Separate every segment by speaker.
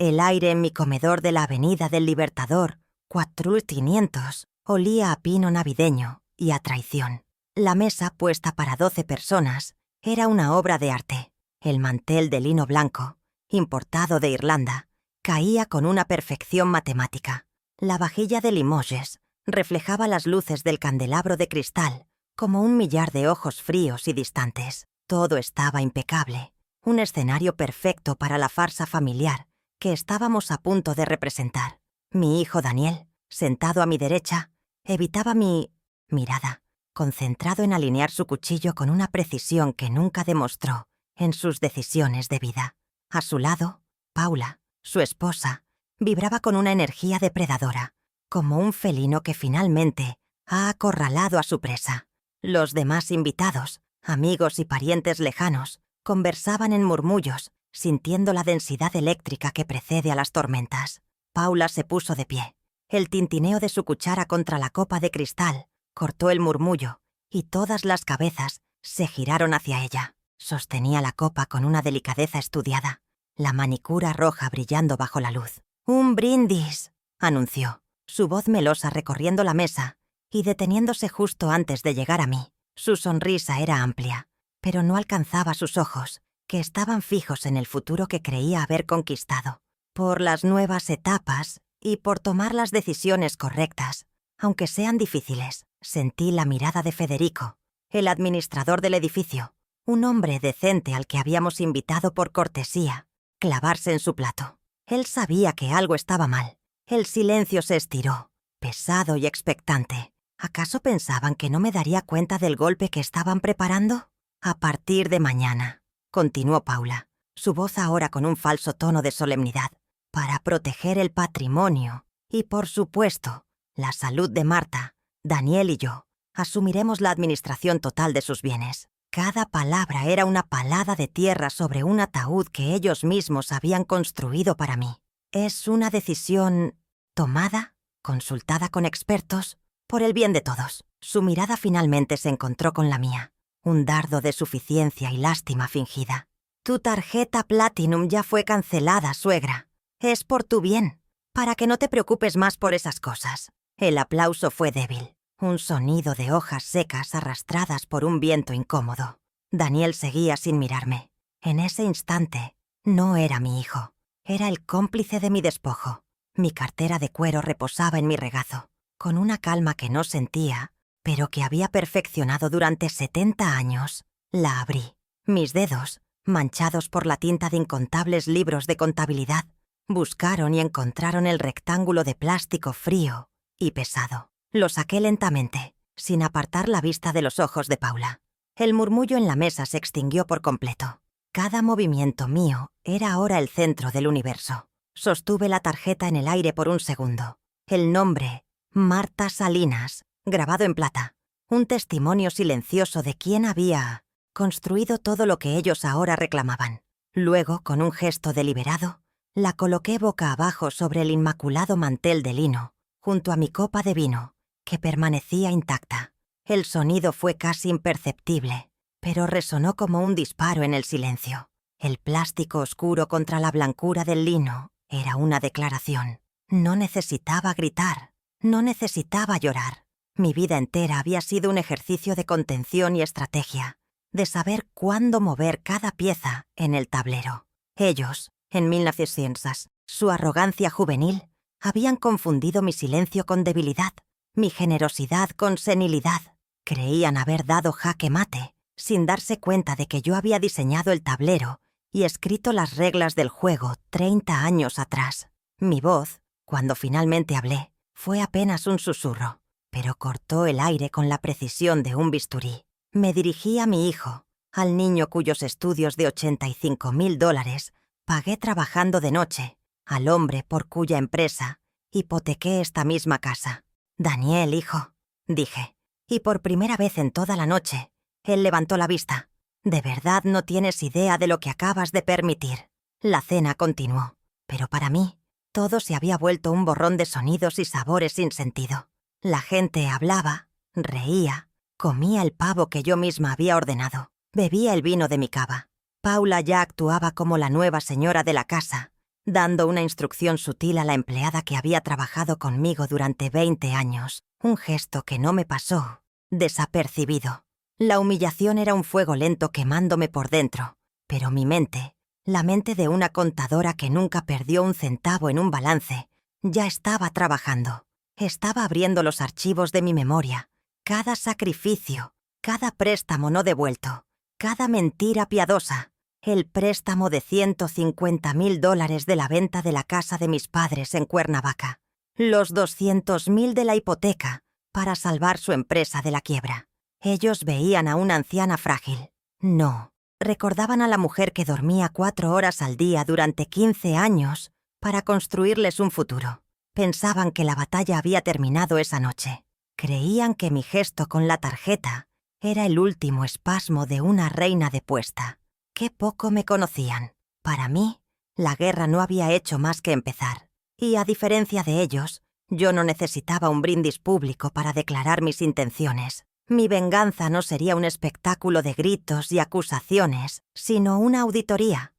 Speaker 1: El aire en mi comedor de la Avenida del Libertador, 4500, olía a pino navideño y a traición. La mesa, puesta para 12 personas, era una obra de arte. El mantel de lino blanco, importado de Irlanda, caía con una perfección matemática. La vajilla de Limoges reflejaba las luces del candelabro de cristal como un millar de ojos fríos y distantes. Todo estaba impecable, un escenario perfecto para la farsa familiar que estábamos a punto de representar. Mi hijo Daniel, sentado a mi derecha, evitaba mi mirada, concentrado en alinear su cuchillo con una precisión que nunca demostró en sus decisiones de vida. A su lado, Paula, su esposa, vibraba con una energía depredadora, como un felino que finalmente ha acorralado a su presa. Los demás invitados, amigos y parientes lejanos, conversaban en murmullos, sintiendo la densidad eléctrica que precede a las tormentas. Paula se puso de pie. El tintineo de su cuchara contra la copa de cristal cortó el murmullo y todas las cabezas se giraron hacia ella. Sostenía la copa con una delicadeza estudiada, la manicura roja brillando bajo la luz. «¡Un brindis!», anunció, su voz melosa recorriendo la mesa y deteniéndose justo antes de llegar a mí. Su sonrisa era amplia, pero no alcanzaba sus ojos, que estaban fijos en el futuro que creía haber conquistado. Por las nuevas etapas y por tomar las decisiones correctas, aunque sean difíciles, sentí la mirada de Federico, el administrador del edificio, un hombre decente al que habíamos invitado por cortesía, clavarse en su plato. Él sabía que algo estaba mal. El silencio se estiró, pesado y expectante. ¿Acaso pensaban que no me daría cuenta del golpe que estaban preparando? A partir de mañana, continuó Paula, su voz ahora con un falso tono de solemnidad, para proteger el patrimonio y, por supuesto, la salud de Marta, Daniel y yo, asumiremos la administración total de sus bienes. Cada palabra era una palada de tierra sobre un ataúd que ellos mismos habían construido para mí. Es una decisión tomada, consultada con expertos, por el bien de todos. Su mirada finalmente se encontró con la mía, un dardo de suficiencia y lástima fingida. Tu tarjeta Platinum ya fue cancelada, suegra. Es por tu bien, para que no te preocupes más por esas cosas. El aplauso fue débil, un sonido de hojas secas arrastradas por un viento incómodo. Daniel seguía sin mirarme. En ese instante, no era mi hijo, era el cómplice de mi despojo. Mi cartera de cuero reposaba en mi regazo, con una calma que no sentía, pero que había perfeccionado durante 70 años. La abrí. Mis dedos, manchados por la tinta de incontables libros de contabilidad, buscaron y encontraron el rectángulo de plástico frío y pesado. Lo saqué lentamente, sin apartar la vista de los ojos de Paula. El murmullo en la mesa se extinguió por completo. Cada movimiento mío era ahora el centro del universo. Sostuve la tarjeta en el aire por un segundo. El nombre, Marta Salinas, grabado en plata. Un testimonio silencioso de quién había construido todo lo que ellos ahora reclamaban. Luego, con un gesto deliberado, la coloqué boca abajo sobre el inmaculado mantel de lino, junto a mi copa de vino, que permanecía intacta. El sonido fue casi imperceptible, pero resonó como un disparo en el silencio. El plástico oscuro contra la blancura del lino era una declaración. No necesitaba gritar, no necesitaba llorar. Mi vida entera había sido un ejercicio de contención y estrategia, de saber cuándo mover cada pieza en el tablero. Ellos, en 1900, su arrogancia juvenil, habían confundido mi silencio con debilidad, mi generosidad con senilidad. Creían haber dado jaque mate, sin darse cuenta de que yo había diseñado el tablero y escrito las reglas del juego 30 años atrás. Mi voz, cuando finalmente hablé, fue apenas un susurro, pero cortó el aire con la precisión de un bisturí. Me dirigí a mi hijo, al niño cuyos estudios de $85,000 pagué trabajando de noche, al hombre por cuya empresa hipotequé esta misma casa. Daniel, hijo, dije, y por primera vez en toda la noche, él levantó la vista. De verdad no tienes idea de lo que acabas de permitir. La cena continuó, pero para mí, todo se había vuelto un borrón de sonidos y sabores sin sentido. La gente hablaba, reía, comía el pavo que yo misma había ordenado, bebía el vino de mi cava. Paula ya actuaba como la nueva señora de la casa, dando una instrucción sutil a la empleada que había trabajado conmigo durante 20 años, un gesto que no me pasó desapercibido. La humillación era un fuego lento quemándome por dentro, pero mi mente, la mente de una contadora que nunca perdió un centavo en un balance, ya estaba trabajando. Estaba abriendo los archivos de mi memoria. Cada sacrificio, cada préstamo no devuelto, cada mentira piadosa, el préstamo de $150,000 de la venta de la casa de mis padres en Cuernavaca, los 200,000 de la hipoteca para salvar su empresa de la quiebra. Ellos veían a una anciana frágil. No, recordaban a la mujer que dormía 4 horas al día durante 15 años para construirles un futuro. Pensaban que la batalla había terminado esa noche. Creían que mi gesto con la tarjeta era el último espasmo de una reina depuesta. Qué poco me conocían. Para mí, la guerra no había hecho más que empezar. Y a diferencia de ellos, yo no necesitaba un brindis público para declarar mis intenciones. Mi venganza no sería un espectáculo de gritos y acusaciones, sino una auditoría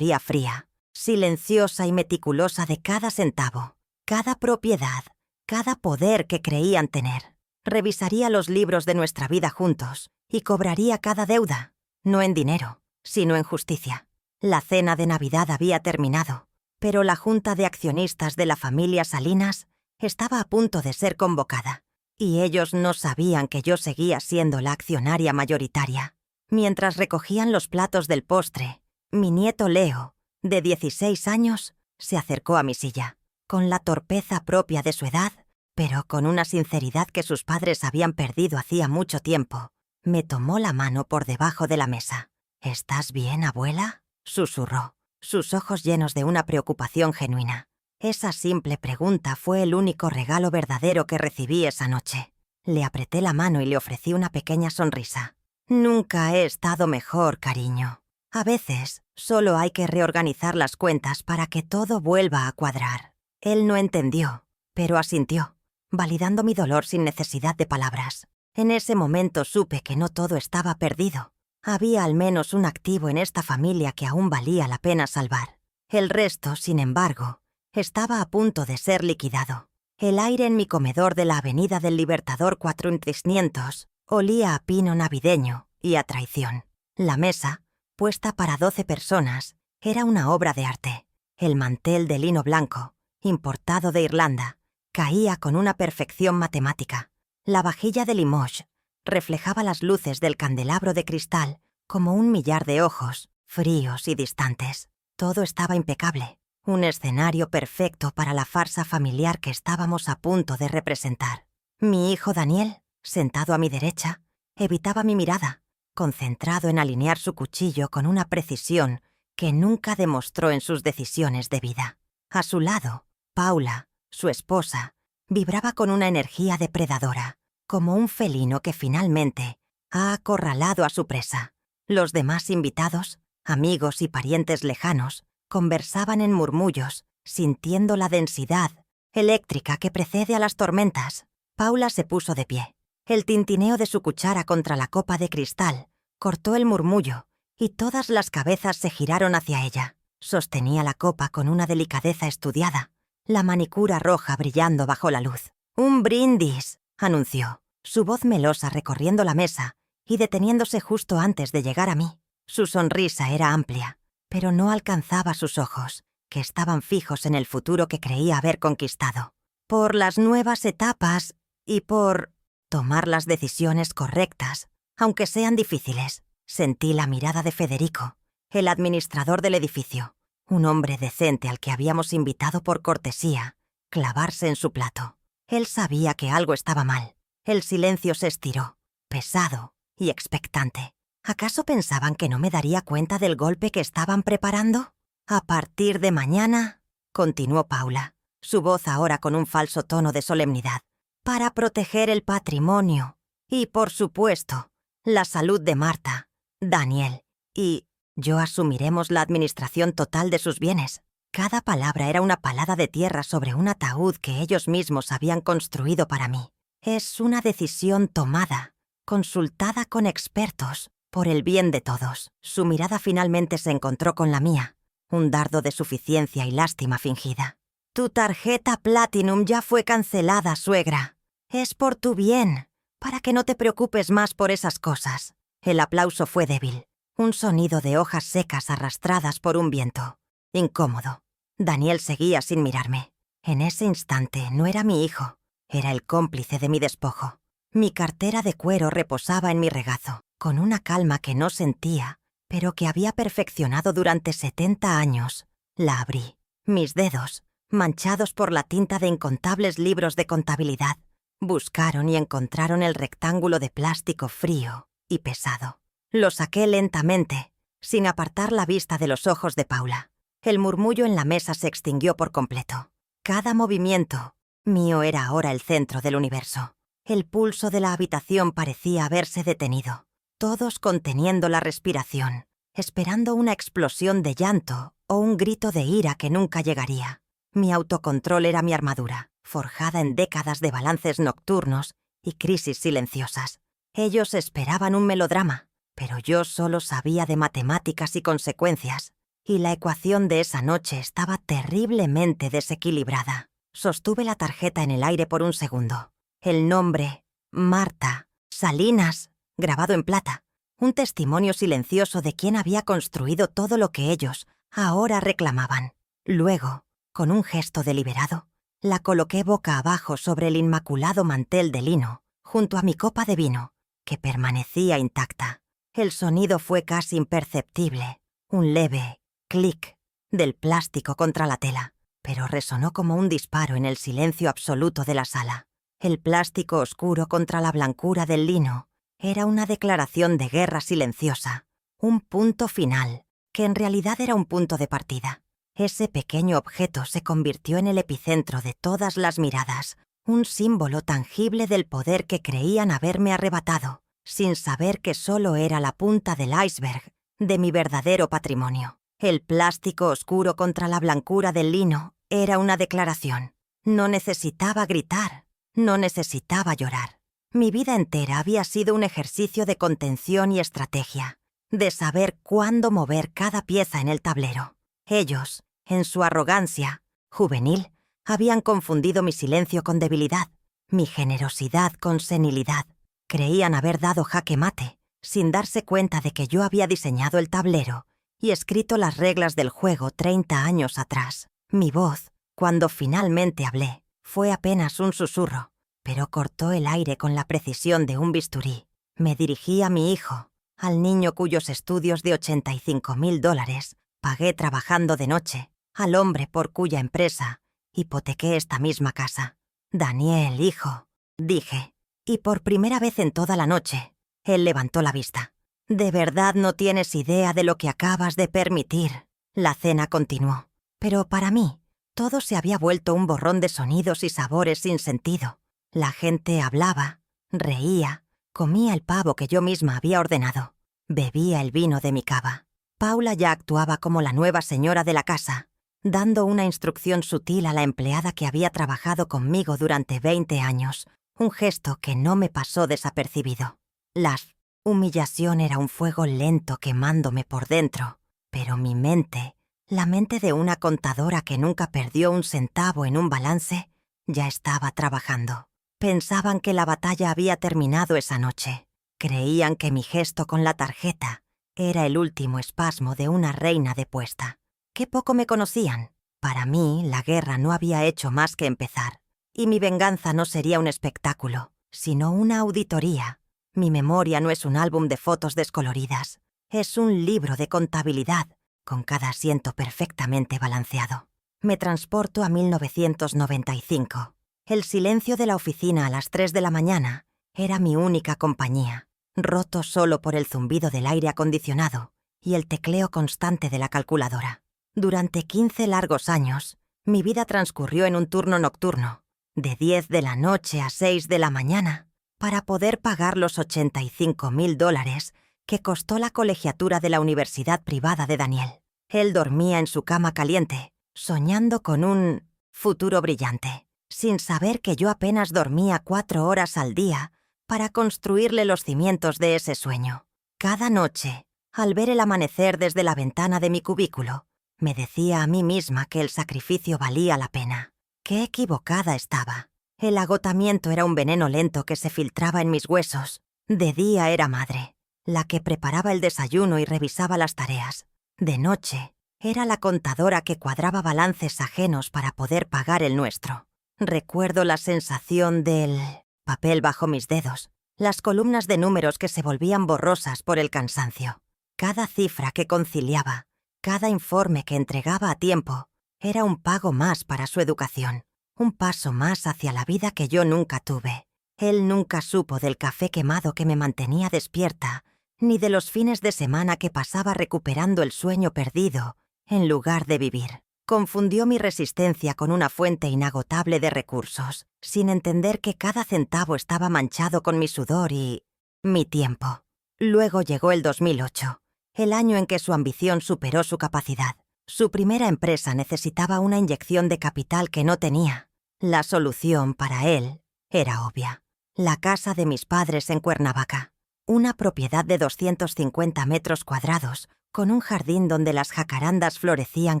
Speaker 1: fría, silenciosa y meticulosa de cada centavo, cada propiedad, cada poder que creían tener. Revisaría los libros de nuestra vida juntos y cobraría cada deuda, no en dinero, sino en justicia. La cena de Navidad había terminado, pero la junta de accionistas de la familia Salinas estaba a punto de ser convocada, y ellos no sabían que yo seguía siendo la accionaria mayoritaria. Mientras recogían los platos del postre, mi nieto Leo, de 16 años, se acercó a mi silla, con la torpeza propia de su edad, pero con una sinceridad que sus padres habían perdido hacía mucho tiempo. Me tomó la mano por debajo de la mesa. «¿Estás bien, abuela?», susurró, sus ojos llenos de una preocupación genuina. Esa simple pregunta fue el único regalo verdadero que recibí esa noche. Le apreté la mano y le ofrecí una pequeña sonrisa. «Nunca he estado mejor, cariño. A veces solo hay que reorganizar las cuentas para que todo vuelva a cuadrar». Él no entendió, pero asintió, validando mi dolor sin necesidad de palabras. En ese momento supe que no todo estaba perdido. Había al menos un activo en esta familia que aún valía la pena salvar. El resto, sin embargo, estaba a punto de ser liquidado. El aire en mi comedor de la Avenida del Libertador 4500 olía a pino navideño y a traición. La mesa, puesta para 12 personas, era una obra de arte. El mantel de lino blanco, importado de Irlanda, caía con una perfección matemática. La vajilla de Limoges reflejaba las luces del candelabro de cristal como un millar de ojos, fríos y distantes. Todo estaba impecable, un escenario perfecto para la farsa familiar que estábamos a punto de representar. Mi hijo Daniel, sentado a mi derecha, evitaba mi mirada, concentrado en alinear su cuchillo con una precisión que nunca demostró en sus decisiones de vida. A su lado, Paula, su esposa, vibraba con una energía depredadora, como un felino que finalmente ha acorralado a su presa. Los demás invitados, amigos y parientes lejanos, conversaban en murmullos, sintiendo la densidad eléctrica que precede a las tormentas. Paula se puso de pie. El tintineo de su cuchara contra la copa de cristal cortó el murmullo y todas las cabezas se giraron hacia ella. Sostenía la copa con una delicadeza estudiada, la manicura roja brillando bajo la luz. «Un brindis», anunció, su voz melosa recorriendo la mesa y deteniéndose justo antes de llegar a mí. Su sonrisa era amplia, pero no alcanzaba sus ojos, que estaban fijos en el futuro que creía haber conquistado. Por las nuevas etapas y por tomar las decisiones correctas, aunque sean difíciles. Sentí la mirada de Federico, el administrador del edificio, un hombre decente al que habíamos invitado por cortesía, clavarse en su plato. Él sabía que algo estaba mal. El silencio se estiró, pesado y expectante. ¿Acaso pensaban que no me daría cuenta del golpe que estaban preparando? «A partir de mañana», continuó Paula, su voz ahora con un falso tono de solemnidad, «para proteger el patrimonio y, por supuesto, la salud de Marta, Daniel y yo asumiremos la administración total de sus bienes». Cada palabra era una palada de tierra sobre un ataúd que ellos mismos habían construido para mí. Es una decisión tomada, consultada con expertos, por el bien de todos. Su mirada finalmente se encontró con la mía, un dardo de suficiencia y lástima fingida. «Tu tarjeta Platinum ya fue cancelada, suegra. Es por tu bien, para que no te preocupes más por esas cosas». El aplauso fue débil, un sonido de hojas secas arrastradas por un viento. Incómodo. Daniel seguía sin mirarme. En ese instante no era mi hijo, era el cómplice de mi despojo. Mi cartera de cuero reposaba en mi regazo, con una calma que no sentía, pero que había perfeccionado durante 70 años. La abrí. Mis dedos, manchados por la tinta de incontables libros de contabilidad, buscaron y encontraron el rectángulo de plástico frío y pesado. Lo saqué lentamente, sin apartar la vista de los ojos de Paula. El murmullo en la mesa se extinguió por completo. Cada movimiento mío era ahora el centro del universo. El pulso de la habitación parecía haberse detenido, todos conteniendo la respiración, esperando una explosión de llanto o un grito de ira que nunca llegaría. Mi autocontrol era mi armadura, forjada en décadas de balances nocturnos y crisis silenciosas. Ellos esperaban un melodrama, pero yo solo sabía de matemáticas y consecuencias, y la ecuación de esa noche estaba terriblemente desequilibrada. Sostuve la tarjeta en el aire por un segundo. El nombre, Marta Salinas, grabado en plata. Un testimonio silencioso de quien había construido todo lo que ellos ahora reclamaban. Luego, con un gesto deliberado, la coloqué boca abajo sobre el inmaculado mantel de lino, junto a mi copa de vino, que permanecía intacta. El sonido fue casi imperceptible, un leve clic del plástico contra la tela, pero resonó como un disparo en el silencio absoluto de la sala. El plástico oscuro contra la blancura del lino era una declaración de guerra silenciosa, un punto final, que en realidad era un punto de partida. Ese pequeño objeto se convirtió en el epicentro de todas las miradas, un símbolo tangible del poder que creían haberme arrebatado, sin saber que solo era la punta del iceberg de mi verdadero patrimonio. El plástico oscuro contra la blancura del lino era una declaración. No necesitaba gritar, no necesitaba llorar. Mi vida entera había sido un ejercicio de contención y estrategia, de saber cuándo mover cada pieza en el tablero. Ellos, en su arrogancia juvenil, habían confundido mi silencio con debilidad, mi generosidad con senilidad. Creían haber dado jaque mate, sin darse cuenta de que yo había diseñado el tablero y escrito las reglas del juego 30 años atrás. Mi voz, cuando finalmente hablé, fue apenas un susurro, pero cortó el aire con la precisión de un bisturí. Me dirigí a mi hijo, al niño cuyos estudios de $85,000 pagué trabajando de noche, al hombre por cuya empresa hipotequé esta misma casa. «Daniel, hijo», dije, y por primera vez en toda la noche, él levantó la vista. «De verdad no tienes idea de lo que acabas de permitir». La cena continuó, pero para mí, todo se había vuelto un borrón de sonidos y sabores sin sentido. La gente hablaba, reía, comía el pavo que yo misma había ordenado, bebía el vino de mi cava. Paula ya actuaba como la nueva señora de la casa, dando una instrucción sutil a la empleada que había trabajado conmigo durante 20 años, un gesto que no me pasó desapercibido. La humillación era un fuego lento quemándome por dentro, pero mi mente, la mente de una contadora que nunca perdió un centavo en un balance, ya estaba trabajando. Pensaban que la batalla había terminado esa noche. Creían que mi gesto con la tarjeta era el último espasmo de una reina depuesta. Qué poco me conocían. Para mí, la guerra no había hecho más que empezar, y mi venganza no sería un espectáculo, sino una auditoría. Mi memoria no es un álbum de fotos descoloridas, es un libro de contabilidad, con cada asiento perfectamente balanceado. Me transporto a 1995. El silencio de la oficina a las 3 de la mañana era mi única compañía, roto solo por el zumbido del aire acondicionado y el tecleo constante de la calculadora. Durante 15 largos años, mi vida transcurrió en un turno nocturno, de 10 de la noche a 6 de la mañana, para poder pagar los $85,000 que costó la colegiatura de la universidad privada de Daniel. Él dormía en su cama caliente, soñando con un futuro brillante, sin saber que yo apenas dormía 4 horas al día para construirle los cimientos de ese sueño. Cada noche, al ver el amanecer desde la ventana de mi cubículo, Me decía a mí misma que el sacrificio valía la pena. Qué equivocada estaba. El agotamiento era un veneno lento que se filtraba en mis huesos. De día era madre, la que preparaba el desayuno y revisaba las tareas. De noche, era la contadora que cuadraba balances ajenos para poder pagar el nuestro. Recuerdo la sensación del papel bajo mis dedos, las columnas de números que se volvían borrosas por el cansancio. Cada cifra que conciliaba, cada informe que entregaba a tiempo, era un pago más para su educación, un paso más hacia la vida que yo nunca tuve. Él nunca supo del café quemado que me mantenía despierta, ni de los fines de semana que pasaba recuperando el sueño perdido, en lugar de vivir. Confundió mi resistencia con una fuente inagotable de recursos, sin entender que cada centavo estaba manchado con mi sudor y mi tiempo. Luego llegó el 2008, el año en que su ambición superó su capacidad. Su primera empresa necesitaba una inyección de capital que no tenía. La solución para él era obvia. La casa de mis padres en Cuernavaca. Una propiedad de 250 metros cuadrados, con un jardín donde las jacarandas florecían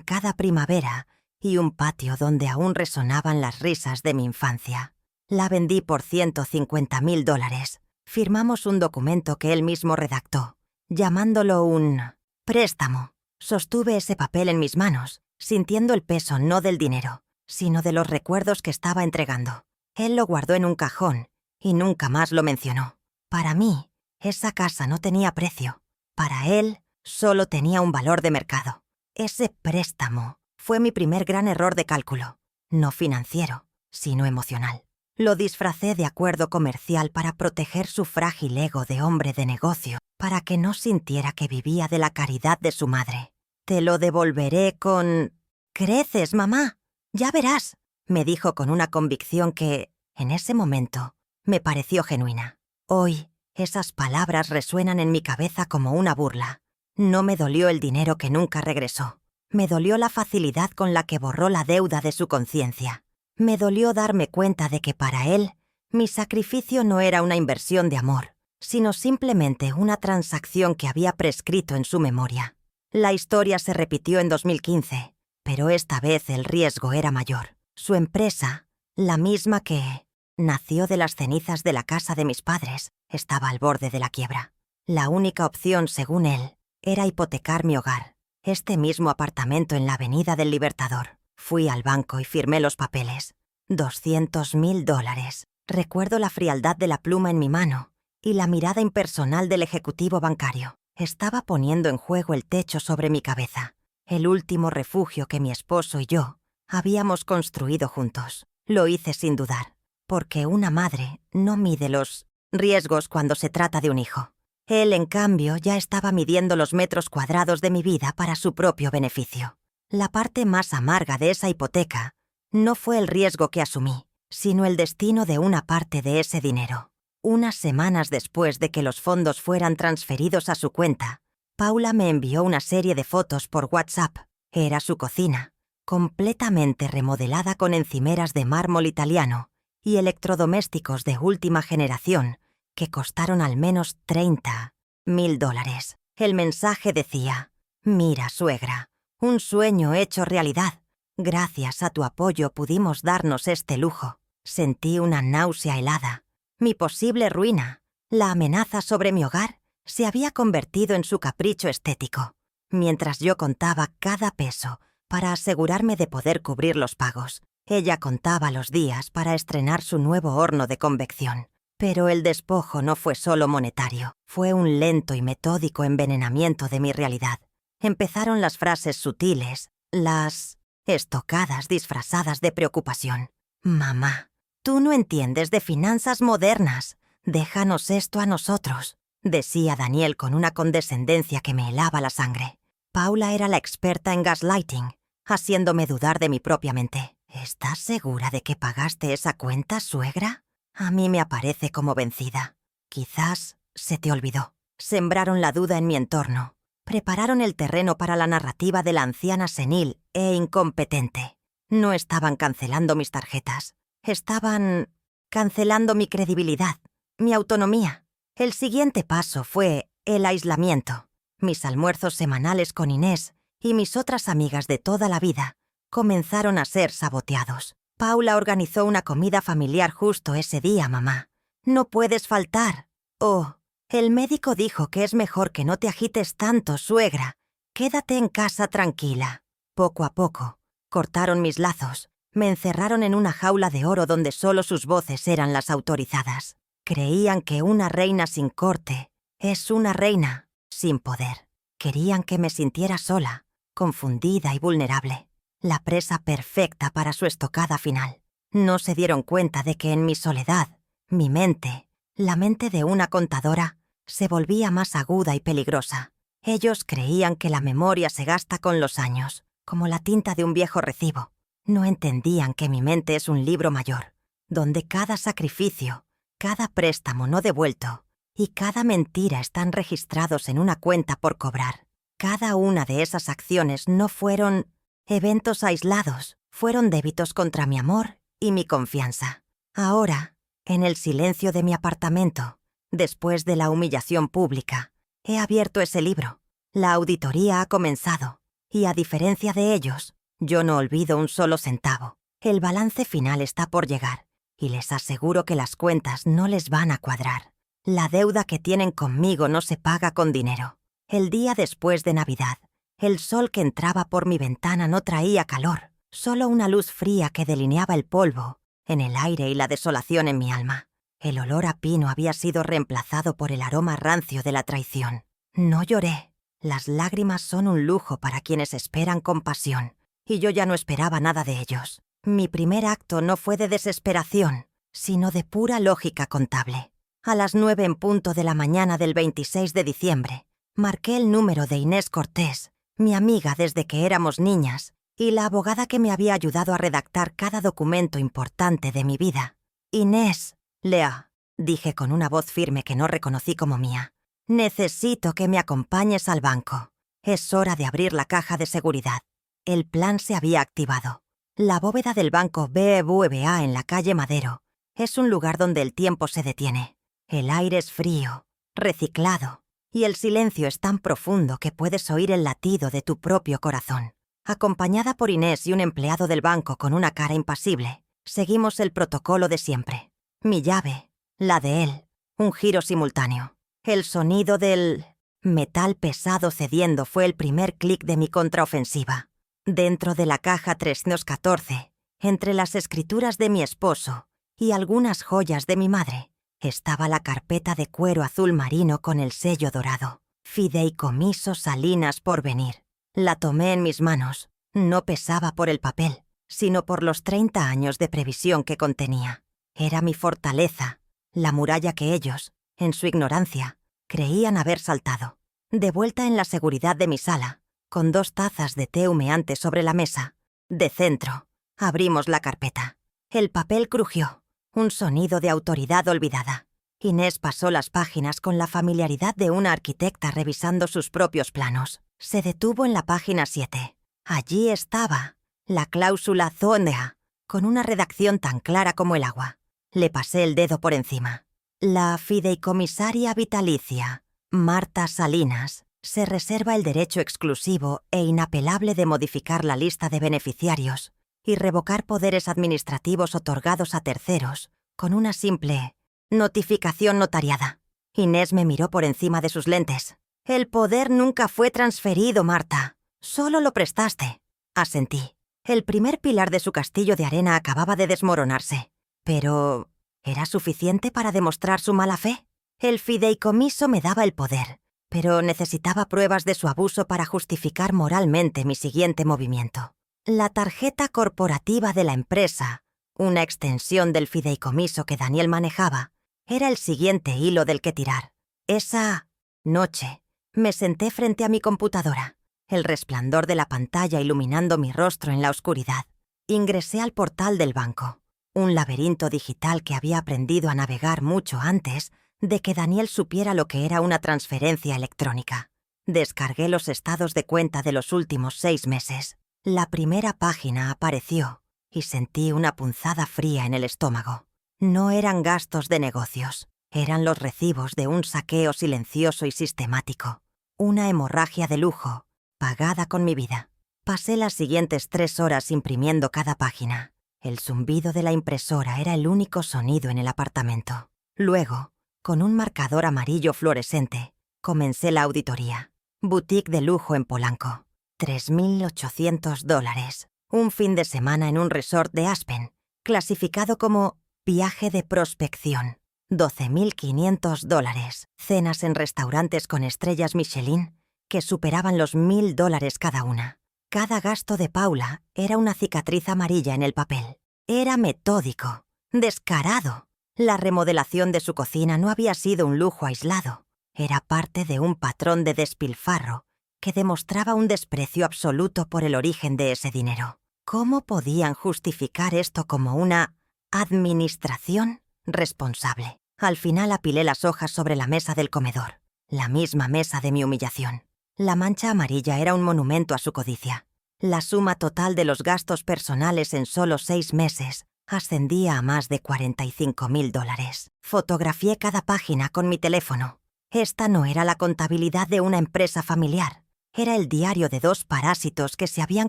Speaker 1: cada primavera y un patio donde aún resonaban las risas de mi infancia. La vendí por $150,000. Firmamos un documento que él mismo redactó, llamándolo un préstamo. Sostuve ese papel en mis manos, sintiendo el peso no del dinero, sino de los recuerdos que estaba entregando. Él lo guardó en un cajón y nunca más lo mencionó. Para mí, esa casa no tenía precio. Para él, solo tenía un valor de mercado. Ese préstamo fue mi primer gran error de cálculo, no financiero, sino emocional. Lo disfracé de acuerdo comercial para proteger su frágil ego de hombre de negocio, para que no sintiera que vivía de la caridad de su madre. Te lo devolveré con... «Creces, mamá. Ya verás», me dijo con una convicción que, en ese momento, me pareció genuina. Hoy, esas palabras resuenan en mi cabeza como una burla. No me dolió el dinero que nunca regresó. Me dolió la facilidad con la que borró la deuda de su conciencia. Me dolió darme cuenta de que para él, mi sacrificio no era una inversión de amor, sino simplemente una transacción que había prescrito en su memoria. La historia se repitió en 2015, pero esta vez el riesgo era mayor. Su empresa, la misma que nació de las cenizas de la casa de mis padres, estaba al borde de la quiebra. La única opción, según él, era hipotecar mi hogar, este mismo apartamento en la Avenida del Libertador. Fui al banco y firmé los papeles. $200,000. Recuerdo la frialdad de la pluma en mi mano y la mirada impersonal del ejecutivo bancario. Estaba poniendo en juego el techo sobre mi cabeza, el último refugio que mi esposo y yo habíamos construido juntos. Lo hice sin dudar, porque una madre no mide los riesgos cuando se trata de un hijo. Él, en cambio, ya estaba midiendo los metros cuadrados de mi vida para su propio beneficio. La parte más amarga de esa hipoteca no fue el riesgo que asumí, sino el destino de una parte de ese dinero. Unas semanas después de que los fondos fueran transferidos a su cuenta, Paula me envió una serie de fotos por WhatsApp. Era su cocina, completamente remodelada con encimeras de mármol italiano y electrodomésticos de última generación que costaron al menos $30,000. El mensaje decía: «Mira, suegra, un sueño hecho realidad. Gracias a tu apoyo pudimos darnos este lujo». Sentí una náusea helada. Mi posible ruina, la amenaza sobre mi hogar, se había convertido en su capricho estético, mientras yo contaba cada peso para asegurarme de poder cubrir los pagos. Ella contaba los días para estrenar su nuevo horno de convección. Pero el despojo no fue solo monetario, fue un lento y metódico envenenamiento de mi realidad. Empezaron las frases sutiles, las estocadas disfrazadas de preocupación. «Mamá, tú no entiendes de finanzas modernas. Déjanos esto a nosotros», decía Daniel con una condescendencia que me helaba la sangre. Paula era la experta en gaslighting, haciéndome dudar de mi propia mente. «¿Estás segura de que pagaste esa cuenta, suegra?» A mí me aparece como vencida. Quizás se te olvidó. Sembraron la duda en mi entorno. Prepararon el terreno para la narrativa de la anciana senil e incompetente. No estaban cancelando mis tarjetas. Estaban cancelando mi credibilidad, mi autonomía. El siguiente paso fue el aislamiento. Mis almuerzos semanales con Inés y mis otras amigas de toda la vida comenzaron a ser saboteados. Paula organizó una comida familiar justo ese día, mamá. No puedes faltar. Oh, el médico dijo que es mejor que no te agites tanto, suegra. Quédate en casa tranquila. Poco a poco, cortaron mis lazos. Me encerraron en una jaula de oro donde solo sus voces eran las autorizadas. Creían que una reina sin corte es una reina sin poder. Querían que me sintiera sola, confundida y vulnerable. La presa perfecta para su estocada final. No se dieron cuenta de que en mi soledad, mi mente, la mente de una contadora, se volvía más aguda y peligrosa. Ellos creían que la memoria se gasta con los años, como la tinta de un viejo recibo. No entendían que mi mente es un libro mayor, donde cada sacrificio, cada préstamo no devuelto y cada mentira están registrados en una cuenta por cobrar. Cada una de esas acciones no fueron eventos aislados, fueron débitos contra mi amor y mi confianza. Ahora, en el silencio de mi apartamento, después de la humillación pública, he abierto ese libro. La auditoría ha comenzado, y a diferencia de ellos, yo no olvido un solo centavo. El balance final está por llegar, y les aseguro que las cuentas no les van a cuadrar. La deuda que tienen conmigo no se paga con dinero. El día después de Navidad, el sol que entraba por mi ventana no traía calor, solo una luz fría que delineaba el polvo en el aire y la desolación en mi alma. El olor a pino había sido reemplazado por el aroma rancio de la traición. No lloré. Las lágrimas son un lujo para quienes esperan compasión, y yo ya no esperaba nada de ellos. Mi primer acto no fue de desesperación, sino de pura lógica contable. A las 9 en punto de la mañana del 26 de diciembre, marqué el número de Inés Cortés, mi amiga desde que éramos niñas, y la abogada que me había ayudado a redactar cada documento importante de mi vida. Inés, Lea, dije con una voz firme que no reconocí como mía. Necesito que me acompañes al banco. Es hora de abrir la caja de seguridad. El plan se había activado. La bóveda del banco BBVA en la calle Madero es un lugar donde el tiempo se detiene. El aire es frío, reciclado, y el silencio es tan profundo que puedes oír el latido de tu propio corazón. Acompañada por Inés y un empleado del banco con una cara impasible, seguimos el protocolo de siempre. Mi llave, la de él, un giro simultáneo. El sonido del metal pesado cediendo fue el primer clic de mi contraofensiva. Dentro de la caja 314, entre las escrituras de mi esposo y algunas joyas de mi madre, estaba la carpeta de cuero azul marino con el sello dorado. Fideicomiso Salinas Porvenir. La tomé en mis manos. No pesaba por el papel, sino por los 30 años de previsión que contenía. Era mi fortaleza, la muralla que ellos, en su ignorancia, creían haber saltado. De vuelta en la seguridad de mi sala, con 2 tazas de té humeante sobre la mesa, de centro, abrimos la carpeta. El papel crujió, un sonido de autoridad olvidada. Inés pasó las páginas con la familiaridad de una arquitecta revisando sus propios planos. Se detuvo en la página 7. Allí estaba, la cláusula ZONDEA, con una redacción tan clara como el agua. Le pasé el dedo por encima. La fideicomisaria vitalicia, Marta Salinas, se reserva el derecho exclusivo e inapelable de modificar la lista de beneficiarios y revocar poderes administrativos otorgados a terceros con una simple notificación notariada. Inés me miró por encima de sus lentes. El poder nunca fue transferido, Marta. Solo lo prestaste. Asentí. El primer pilar de su castillo de arena acababa de desmoronarse. Pero ¿era suficiente para demostrar su mala fe? El fideicomiso me daba el poder, pero necesitaba pruebas de su abuso para justificar moralmente mi siguiente movimiento. La tarjeta corporativa de la empresa, una extensión del fideicomiso que Daniel manejaba, era el siguiente hilo del que tirar. Esa noche me senté frente a mi computadora, el resplandor de la pantalla iluminando mi rostro en la oscuridad. Ingresé al portal del banco, un laberinto digital que había aprendido a navegar mucho antes de que Daniel supiera lo que era una transferencia electrónica. Descargué los estados de cuenta de los últimos 6 meses. La primera página apareció y sentí una punzada fría en el estómago. No eran gastos de negocios, eran los recibos de un saqueo silencioso y sistemático. Una hemorragia de lujo, pagada con mi vida. Pasé las siguientes 3 horas imprimiendo cada página. El zumbido de la impresora era el único sonido en el apartamento. Luego, con un marcador amarillo fluorescente, comencé la auditoría. Boutique de lujo en Polanco. $3.800. Un fin de semana en un resort de Aspen, clasificado como viaje de prospección. $12.500. Cenas en restaurantes con estrellas Michelin que superaban los $1.000 cada una. Cada gasto de Paula era una cicatriz amarilla en el papel. Era metódico, descarado. La remodelación de su cocina no había sido un lujo aislado. Era parte de un patrón de despilfarro que demostraba un desprecio absoluto por el origen de ese dinero. ¿Cómo podían justificar esto como una administración responsable? Al final apilé las hojas sobre la mesa del comedor, la misma mesa de mi humillación. La mancha amarilla era un monumento a su codicia. La suma total de los gastos personales en solo 6 meses ascendía a más de $45.000. Fotografié cada página con mi teléfono. Esta no era la contabilidad de una empresa familiar. Era el diario de 2 parásitos que se habían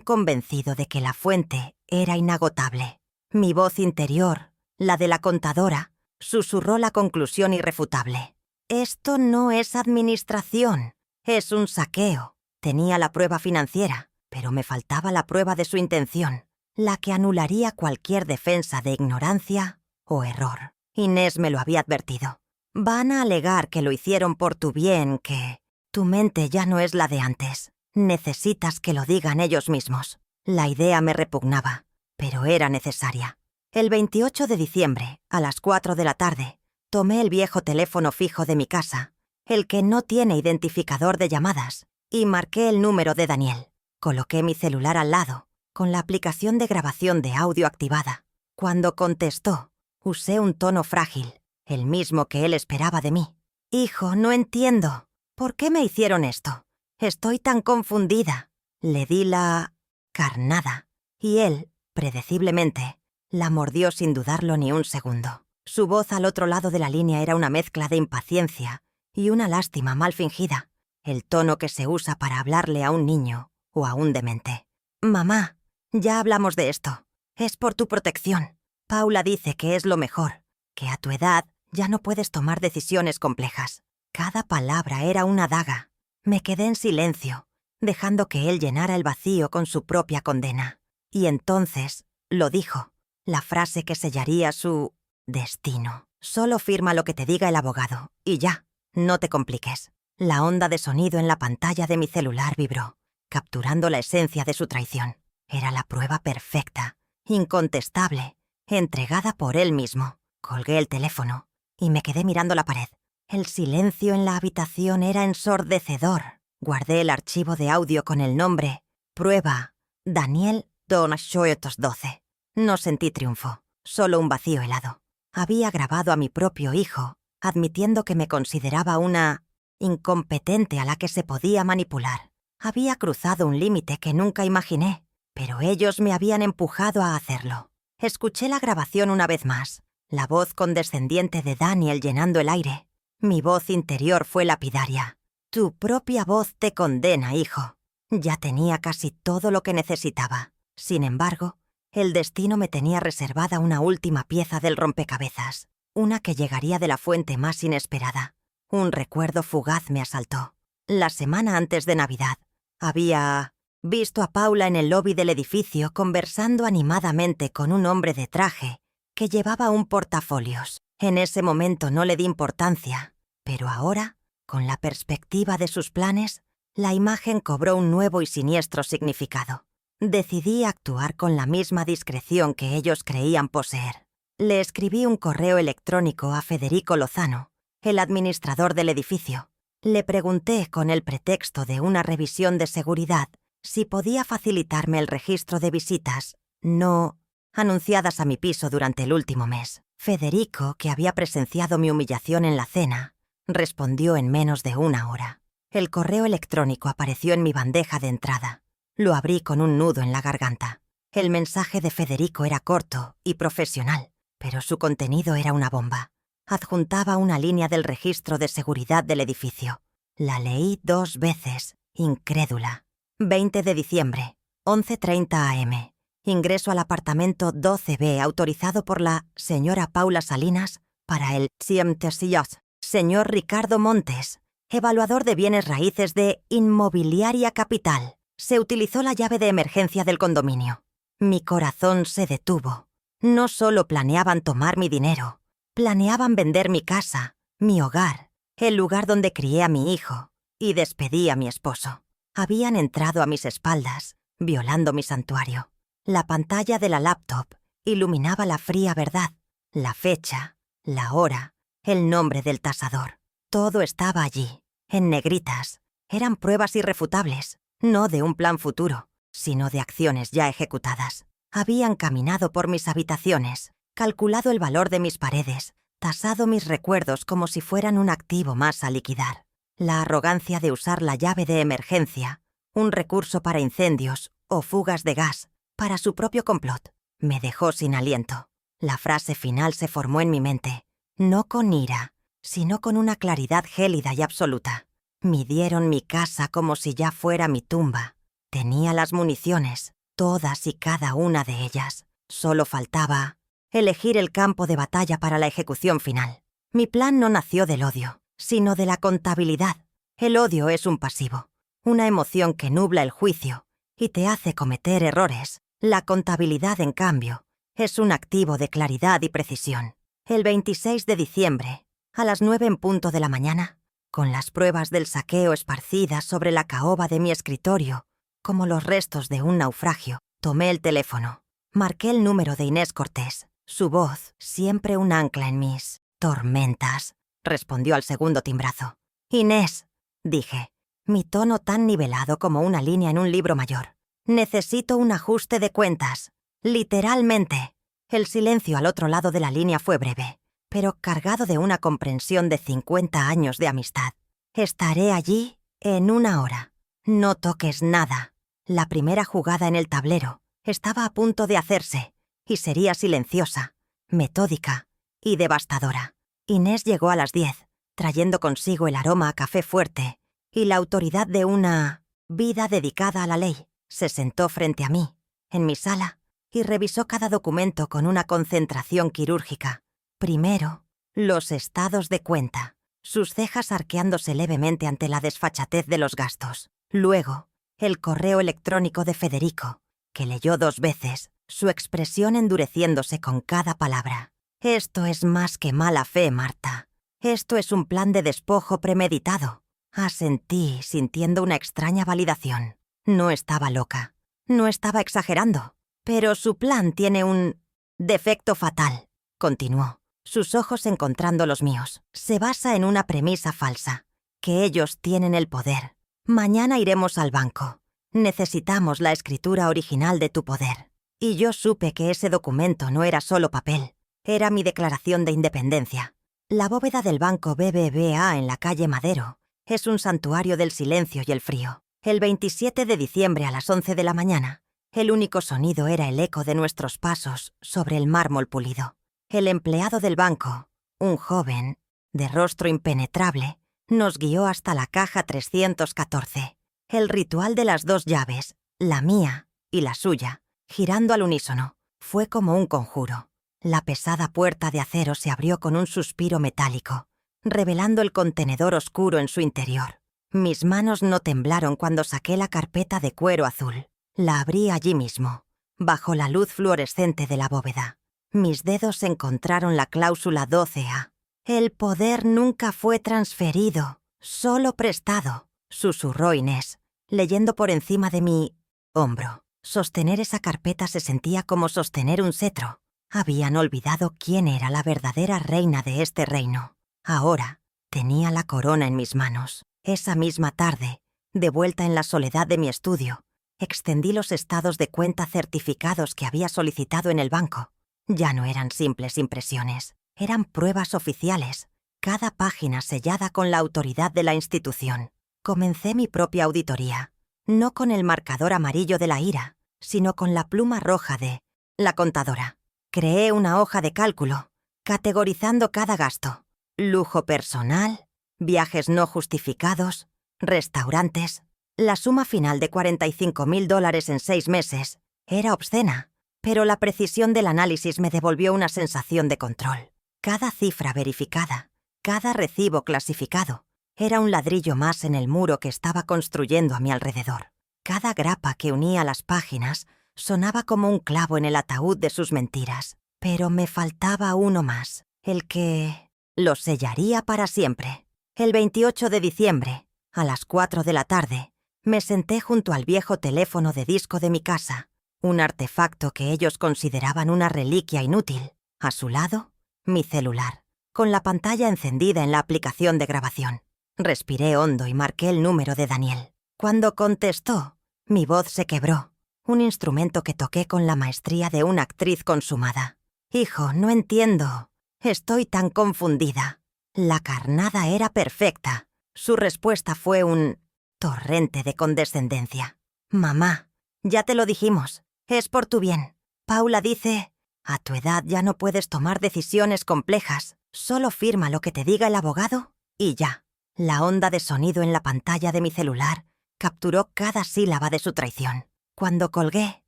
Speaker 1: convencido de que la fuente era inagotable. Mi voz interior, la de la contadora, susurró la conclusión irrefutable. Esto no es administración, es un saqueo. Tenía la prueba financiera, pero me faltaba la prueba de su intención, la que anularía cualquier defensa de ignorancia o error. Inés me lo había advertido. Van a alegar que lo hicieron por tu bien, que tu mente ya no es la de antes. Necesitas que lo digan ellos mismos. La idea me repugnaba, pero era necesaria. El 28 de diciembre, a las 4 de la tarde, tomé el viejo teléfono fijo de mi casa, el que no tiene identificador de llamadas, y marqué el número de Daniel. Coloqué mi celular al lado, con la aplicación de grabación de audio activada. Cuando contestó, usé un tono frágil, el mismo que él esperaba de mí. «Hijo, no entiendo. ¿Por qué me hicieron esto? Estoy tan confundida». Le di la carnada, y él, predeciblemente, la mordió sin dudarlo ni un segundo. Su voz al otro lado de la línea era una mezcla de impaciencia y una lástima mal fingida, el tono que se usa para hablarle a un niño o a un demente. «Mamá, ya hablamos de esto. Es por tu protección. Paula dice que es lo mejor, que a tu edad ya no puedes tomar decisiones complejas». Cada palabra era una daga. Me quedé en silencio, dejando que él llenara el vacío con su propia condena. Y entonces lo dijo, la frase que sellaría su destino. «Solo firma lo que te diga el abogado, y ya, no te compliques». La onda de sonido en la pantalla de mi celular vibró, capturando la esencia de su traición. Era la prueba perfecta, incontestable, entregada por él mismo. Colgué el teléfono y me quedé mirando la pared. El silencio en la habitación era ensordecedor. Guardé el archivo de audio con el nombre Prueba Daniel Donashoetos 12. No sentí triunfo, solo un vacío helado. Había grabado a mi propio hijo, admitiendo que me consideraba una incompetente a la que se podía manipular. Había cruzado un límite que nunca imaginé, pero ellos me habían empujado a hacerlo. Escuché la grabación una vez más, la voz condescendiente de Daniel llenando el aire. Mi voz interior fue lapidaria. «Tu propia voz te condena, hijo». Ya tenía casi todo lo que necesitaba. Sin embargo, el destino me tenía reservada una última pieza del rompecabezas, una que llegaría de la fuente más inesperada. Un recuerdo fugaz me asaltó. La semana antes de Navidad, había visto a Paula en el lobby del edificio conversando animadamente con un hombre de traje que llevaba un portafolios. En ese momento no le di importancia, pero ahora, con la perspectiva de sus planes, la imagen cobró un nuevo y siniestro significado. Decidí actuar con la misma discreción que ellos creían poseer. Le escribí un correo electrónico a Federico Lozano, el administrador del edificio. Le pregunté, con el pretexto de una revisión de seguridad, si podía facilitarme el registro de visitas no anunciadas a mi piso durante el último mes. Federico, que había presenciado mi humillación en la cena, respondió en menos de 1 hora. El correo electrónico apareció en mi bandeja de entrada. Lo abrí con un nudo en la garganta. El mensaje de Federico era corto y profesional, pero su contenido era una bomba. Adjuntaba una línea del registro de seguridad del edificio. La leí 2 veces, incrédula. 20 de diciembre, 11:30 am. Ingreso al apartamento 12B autorizado por la señora Paula Salinas para el CMTCIOS. Señor Ricardo Montes, evaluador de bienes raíces de Inmobiliaria Capital. Se utilizó la llave de emergencia del condominio. Mi corazón se detuvo. No solo planeaban tomar mi dinero, planeaban vender mi casa, mi hogar, el lugar donde crié a mi hijo y despedí a mi esposo. Habían entrado a mis espaldas, violando mi santuario. La pantalla de la laptop iluminaba la fría verdad, la fecha, la hora, el nombre del tasador. Todo estaba allí, en negritas. Eran pruebas irrefutables, no de un plan futuro, sino de acciones ya ejecutadas. Habían caminado por mis habitaciones, calculado el valor de mis paredes, tasado mis recuerdos como si fueran un activo más a liquidar. La arrogancia de usar la llave de emergencia, un recurso para incendios o fugas de gas, para su propio complot, me dejó sin aliento. La frase final se formó en mi mente, no con ira, sino con una claridad gélida y absoluta. Midieron mi casa como si ya fuera mi tumba. Tenía las municiones, todas y cada una de ellas. Solo faltaba elegir el campo de batalla para la ejecución final. Mi plan no nació del odio, sino de la contabilidad. El odio es un pasivo, una emoción que nubla el juicio y te hace cometer errores. La contabilidad, en cambio, es un activo de claridad y precisión. El 26 de diciembre, a las 9 en punto de la mañana, con las pruebas del saqueo esparcidas sobre la caoba de mi escritorio, como los restos de un naufragio, tomé el teléfono. Marqué el número de Inés Cortés. Su voz, siempre un ancla en mis tormentas, respondió al segundo timbrazo. «Inés», dije, mi tono tan nivelado como una línea en un libro mayor. «Necesito un ajuste de cuentas. Literalmente». El silencio al otro lado de la línea fue breve, pero cargado de una comprensión de 50 años de amistad. «Estaré allí en 1 hora. No toques nada». La primera jugada en el tablero estaba a punto de hacerse, y sería silenciosa, metódica y devastadora. Inés llegó a las 10, trayendo consigo el aroma a café fuerte y la autoridad de una vida dedicada a la ley. Se sentó frente a mí, en mi sala, y revisó cada documento con una concentración quirúrgica. Primero, los estados de cuenta, sus cejas arqueándose levemente ante la desfachatez de los gastos. Luego, el correo electrónico de Federico, que leyó 2 veces, su expresión endureciéndose con cada palabra. «Esto es más que mala fe, Marta. Esto es un plan de despojo premeditado». Asentí, sintiendo una extraña validación. No estaba loca, no estaba exagerando, pero su plan tiene un defecto fatal, continuó, sus ojos encontrando los míos. Se basa en una premisa falsa, que ellos tienen el poder. Mañana iremos al banco. Necesitamos la escritura original de tu poder. Y yo supe que ese documento no era solo papel, era mi declaración de independencia. La bóveda del banco BBVA en la calle Madero es un santuario del silencio y el frío. El 27 de diciembre a las 11 de la mañana, el único sonido era el eco de nuestros pasos sobre el mármol pulido. El empleado del banco, un joven, de rostro impenetrable, nos guió hasta la caja 314. El ritual de las 2 llaves, la mía y la suya, girando al unísono, fue como un conjuro. La pesada puerta de acero se abrió con un suspiro metálico, revelando el contenedor oscuro en su interior. Mis manos no temblaron cuando saqué la carpeta de cuero azul. La abrí allí mismo, bajo la luz fluorescente de la bóveda. Mis dedos encontraron la cláusula 12A. «El poder nunca fue transferido, solo prestado», susurró Inés, leyendo por encima de mi hombro. Sostener esa carpeta se sentía como sostener un cetro. Habían olvidado quién era la verdadera reina de este reino. Ahora tenía la corona en mis manos. Esa misma tarde, de vuelta en la soledad de mi estudio, extendí los estados de cuenta certificados que había solicitado en el banco. Ya no eran simples impresiones, eran pruebas oficiales, cada página sellada con la autoridad de la institución. Comencé mi propia auditoría, no con el marcador amarillo de la ira, sino con la pluma roja de la contadora. Creé una hoja de cálculo, categorizando cada gasto: lujo personal, viajes no justificados, restaurantes. La suma final de $45.000 en 6 meses era obscena, pero la precisión del análisis me devolvió una sensación de control. Cada cifra verificada, cada recibo clasificado, era un ladrillo más en el muro que estaba construyendo a mi alrededor. Cada grapa que unía las páginas sonaba como un clavo en el ataúd de sus mentiras. Pero me faltaba uno más, el que lo sellaría para siempre. El 28 de diciembre, a las 4 de la tarde, me senté junto al viejo teléfono de disco de mi casa, un artefacto que ellos consideraban una reliquia inútil. A su lado, mi celular, con la pantalla encendida en la aplicación de grabación. Respiré hondo y marqué el número de Daniel. Cuando contestó, mi voz se quebró, un instrumento que toqué con la maestría de una actriz consumada. «Hijo, no entiendo. Estoy tan confundida». La carnada era perfecta. Su respuesta fue un torrente de condescendencia. «Mamá, ya te lo dijimos. Es por tu bien. Paula dice, a tu edad ya no puedes tomar decisiones complejas. Solo firma lo que te diga el abogado y ya». La onda de sonido en la pantalla de mi celular capturó cada sílaba de su traición. Cuando colgué,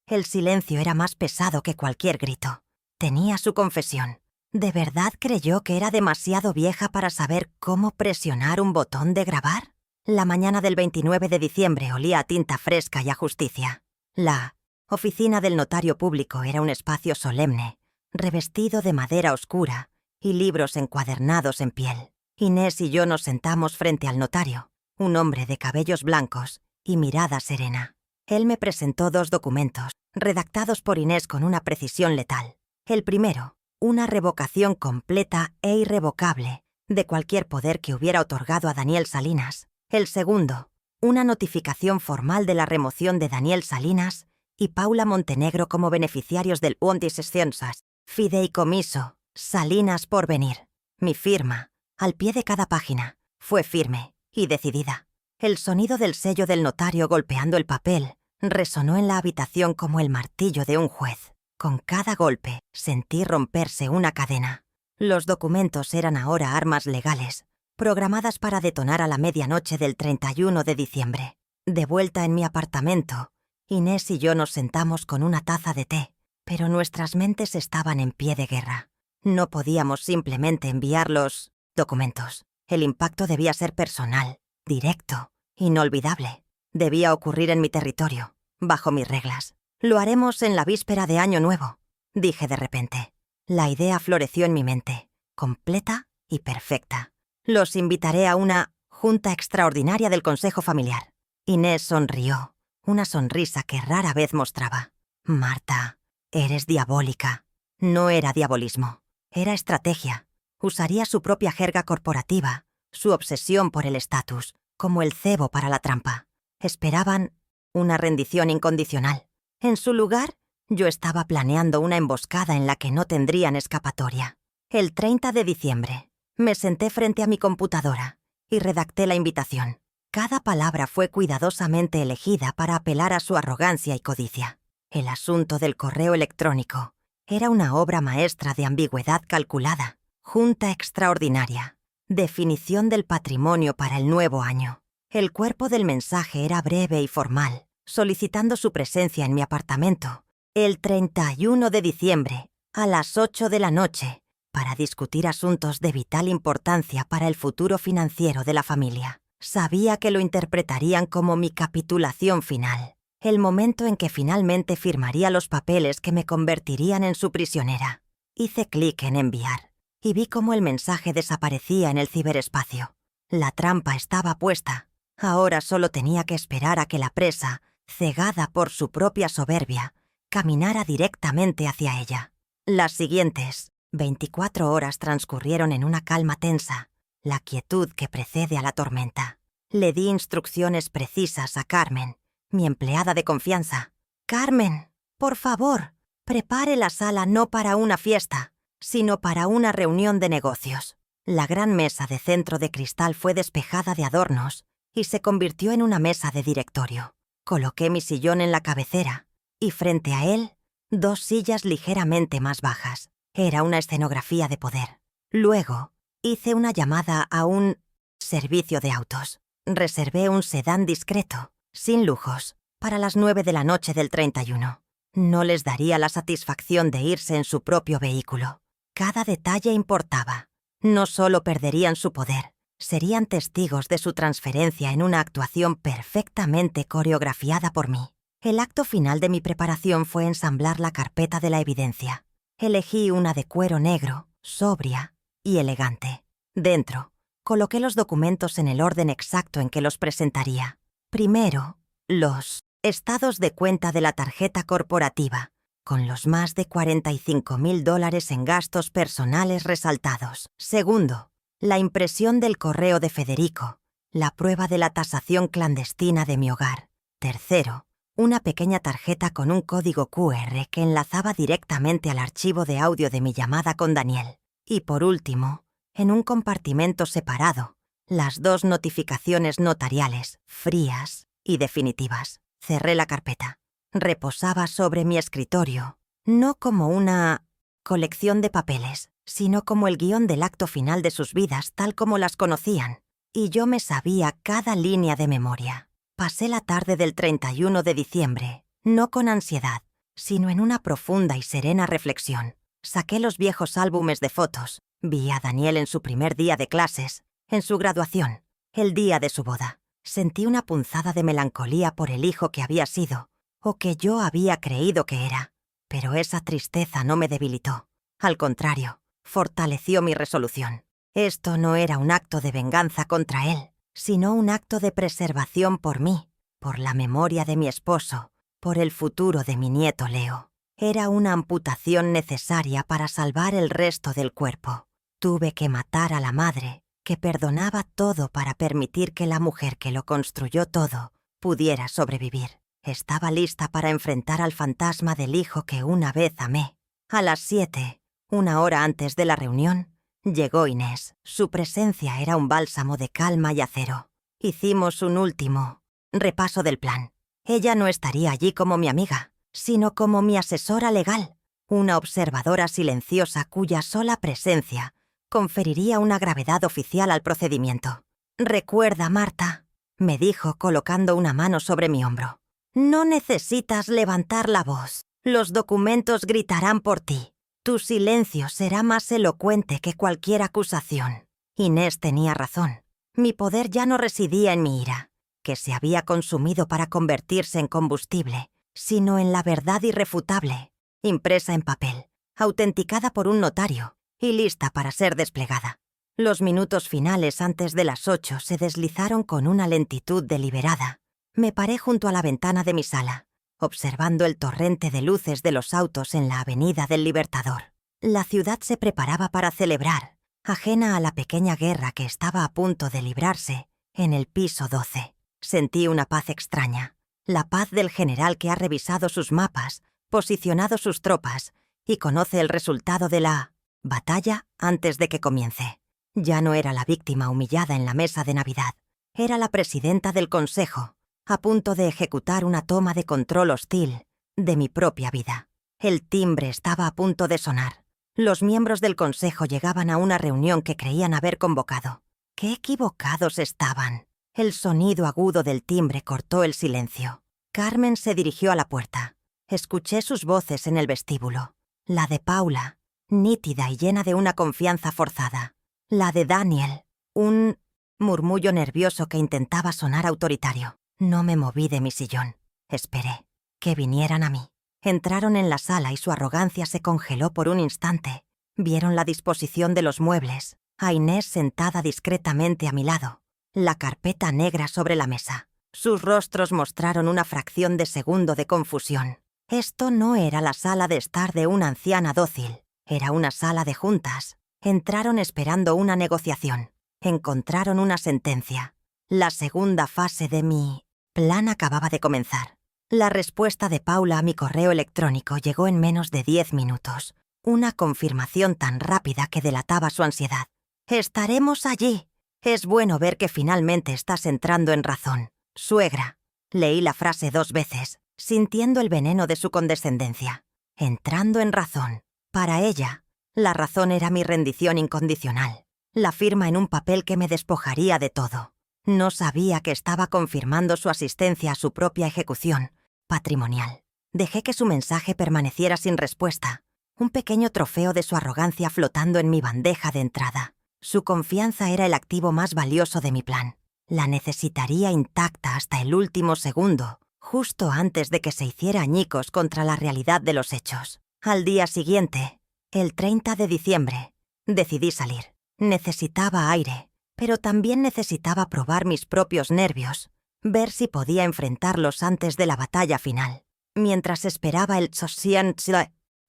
Speaker 1: el silencio era más pesado que cualquier grito. Tenía su confesión. ¿De verdad creyó que era demasiado vieja para saber cómo presionar un botón de grabar? La mañana del 29 de diciembre olía a tinta fresca y a justicia. La oficina del notario público era un espacio solemne, revestido de madera oscura y libros encuadernados en piel. Inés y yo nos sentamos frente al notario, un hombre de cabellos blancos y mirada serena. Él me presentó 2 documentos, redactados por Inés con una precisión letal. El primero, una revocación completa e irrevocable de cualquier poder que hubiera otorgado a Daniel Salinas. El segundo, una notificación formal de la remoción de Daniel Salinas y Paula Montenegro como beneficiarios del Undisciensas, fideicomiso, Salinas Porvenir. Mi firma, al pie de cada página, fue firme y decidida. El sonido del sello del notario golpeando el papel resonó en la habitación como el martillo de un juez. Con cada golpe sentí romperse una cadena. Los documentos eran ahora armas legales, programadas para detonar a la medianoche del 31 de diciembre. De vuelta en mi apartamento, Inés y yo nos sentamos con una taza de té, pero nuestras mentes estaban en pie de guerra. No podíamos simplemente enviar los documentos. El impacto debía ser personal, directo, inolvidable. Debía ocurrir en mi territorio, bajo mis reglas. «Lo haremos en la víspera de Año Nuevo», dije de repente. La idea floreció en mi mente, completa y perfecta. «Los invitaré a una junta extraordinaria del Consejo Familiar». Inés sonrió, una sonrisa que rara vez mostraba. «Marta, eres diabólica». No era diabolismo, era estrategia. Usaría su propia jerga corporativa, su obsesión por el estatus, como el cebo para la trampa. Esperaban una rendición incondicional. En su lugar, yo estaba planeando una emboscada en la que no tendrían escapatoria. El 30 de diciembre, me senté frente a mi computadora y redacté la invitación. Cada palabra fue cuidadosamente elegida para apelar a su arrogancia y codicia. El asunto del correo electrónico era una obra maestra de ambigüedad calculada. Junta extraordinaria. Definición del patrimonio para el nuevo año. El cuerpo del mensaje era breve y formal, solicitando su presencia en mi apartamento el 31 de diciembre, a las 8 de la noche, para discutir asuntos de vital importancia para el futuro financiero de la familia. Sabía que lo interpretarían como mi capitulación final, el momento en que finalmente firmaría los papeles que me convertirían en su prisionera. Hice clic en enviar y vi cómo el mensaje desaparecía en el ciberespacio. La trampa estaba puesta. Ahora solo tenía que esperar a que la presa, cegada por su propia soberbia, caminara directamente hacia ella. Las siguientes 24 horas transcurrieron en una calma tensa, la quietud que precede a la tormenta. Le di instrucciones precisas a Carmen, mi empleada de confianza. «Carmen, por favor, prepare la sala no para una fiesta, sino para una reunión de negocios». La gran mesa de centro de cristal fue despejada de adornos y se convirtió en una mesa de directorio. Coloqué mi sillón en la cabecera y frente a él, 2 sillas ligeramente más bajas. Era una escenografía de poder. Luego, hice una llamada a un servicio de autos. Reservé un sedán discreto sin lujos, para las 9 de la noche del 31. No les daría la satisfacción de irse en su propio vehículo. Cada detalle importaba. No solo perderían su poder, serían testigos de su transferencia en una actuación perfectamente coreografiada por mí. El acto final de mi preparación fue ensamblar la carpeta de la evidencia. Elegí una de cuero negro, sobria y elegante. Dentro, coloqué los documentos en el orden exacto en que los presentaría. Primero, los estados de cuenta de la tarjeta corporativa, con los más de $45,000 en gastos personales resaltados. Segundo, la impresión del correo de Federico, la prueba de la tasación clandestina de mi hogar. Tercero, una pequeña tarjeta con un código QR que enlazaba directamente al archivo de audio de mi llamada con Daniel. Y por último, en un compartimento separado, las 2 notificaciones notariales, frías y definitivas. Cerré la carpeta. Reposaba sobre mi escritorio, no como una colección de papeles, sino como el guión del acto final de sus vidas tal como las conocían, y yo me sabía cada línea de memoria. Pasé la tarde del 31 de diciembre, no con ansiedad, sino en una profunda y serena reflexión. Saqué los viejos álbumes de fotos, vi a Daniel en su primer día de clases, en su graduación, el día de su boda. Sentí una punzada de melancolía por el hijo que había sido, o que yo había creído que era, pero esa tristeza no me debilitó. Al contrario, fortaleció mi resolución. Esto no era un acto de venganza contra él, sino un acto de preservación por mí, por la memoria de mi esposo, por el futuro de mi nieto Leo. Era una amputación necesaria para salvar el resto del cuerpo. Tuve que matar a la madre, que perdonaba todo para permitir que la mujer que lo construyó todo pudiera sobrevivir. Estaba lista para enfrentar al fantasma del hijo que una vez amé. A las 7, una hora antes de la reunión, llegó Inés. Su presencia era un bálsamo de calma y acero. Hicimos un último repaso del plan. Ella no estaría allí como mi amiga, sino como mi asesora legal, una observadora silenciosa cuya sola presencia conferiría una gravedad oficial al procedimiento. «Recuerda, Marta», me dijo colocando una mano sobre mi hombro, «no necesitas levantar la voz. Los documentos gritarán por ti. Tu silencio será más elocuente que cualquier acusación». Inés tenía razón. Mi poder ya no residía en mi ira, que se había consumido para convertirse en combustible, sino en la verdad irrefutable, impresa en papel, autenticada por un notario y lista para ser desplegada. Los minutos finales antes de las 8 se deslizaron con una lentitud deliberada. Me paré junto a la ventana de mi sala, observando el torrente de luces de los autos en la Avenida del Libertador. La ciudad se preparaba para celebrar, ajena a la pequeña guerra que estaba a punto de librarse en el piso 12. Sentí una paz extraña, la paz del general que ha revisado sus mapas, posicionado sus tropas y conoce el resultado de la batalla antes de que comience. Ya no era la víctima humillada en la mesa de Navidad. Era la presidenta del Consejo, a punto de ejecutar una toma de control hostil de mi propia vida. El timbre estaba a punto de sonar. Los miembros del Consejo llegaban a una reunión que creían haber convocado. ¡Qué equivocados estaban! El sonido agudo del timbre cortó el silencio. Carmen se dirigió a la puerta. Escuché sus voces en el vestíbulo. La de Paula, nítida y llena de una confianza forzada. La de Daniel, un murmullo nervioso que intentaba sonar autoritario. No me moví de mi sillón. Esperé que vinieran a mí. Entraron en la sala y su arrogancia se congeló por un instante. Vieron la disposición de los muebles, a Inés sentada discretamente a mi lado, la carpeta negra sobre la mesa. Sus rostros mostraron una fracción de segundo de confusión. Esto no era la sala de estar de una anciana dócil, era una sala de juntas. Entraron esperando una negociación. Encontraron una sentencia. La segunda fase de mi plan acababa de comenzar. La respuesta de Paula a mi correo electrónico llegó en menos de 10 minutos. Una confirmación tan rápida que delataba su ansiedad. «Estaremos allí. Es bueno ver que finalmente estás entrando en razón, suegra». Leí la frase 2 veces, sintiendo el veneno de su condescendencia. Entrando en razón. Para ella, la razón era mi rendición incondicional, la firma en un papel que me despojaría de todo. No sabía que estaba confirmando su asistencia a su propia ejecución patrimonial. Dejé que su mensaje permaneciera sin respuesta, un pequeño trofeo de su arrogancia flotando en mi bandeja de entrada. Su confianza era el activo más valioso de mi plan. La necesitaría intacta hasta el último segundo, justo antes de que se hiciera añicos contra la realidad de los hechos. Al día siguiente, el 30 de diciembre, decidí salir. Necesitaba aire, pero también necesitaba probar mis propios nervios, ver si podía enfrentarlos antes de la batalla final. Mientras esperaba el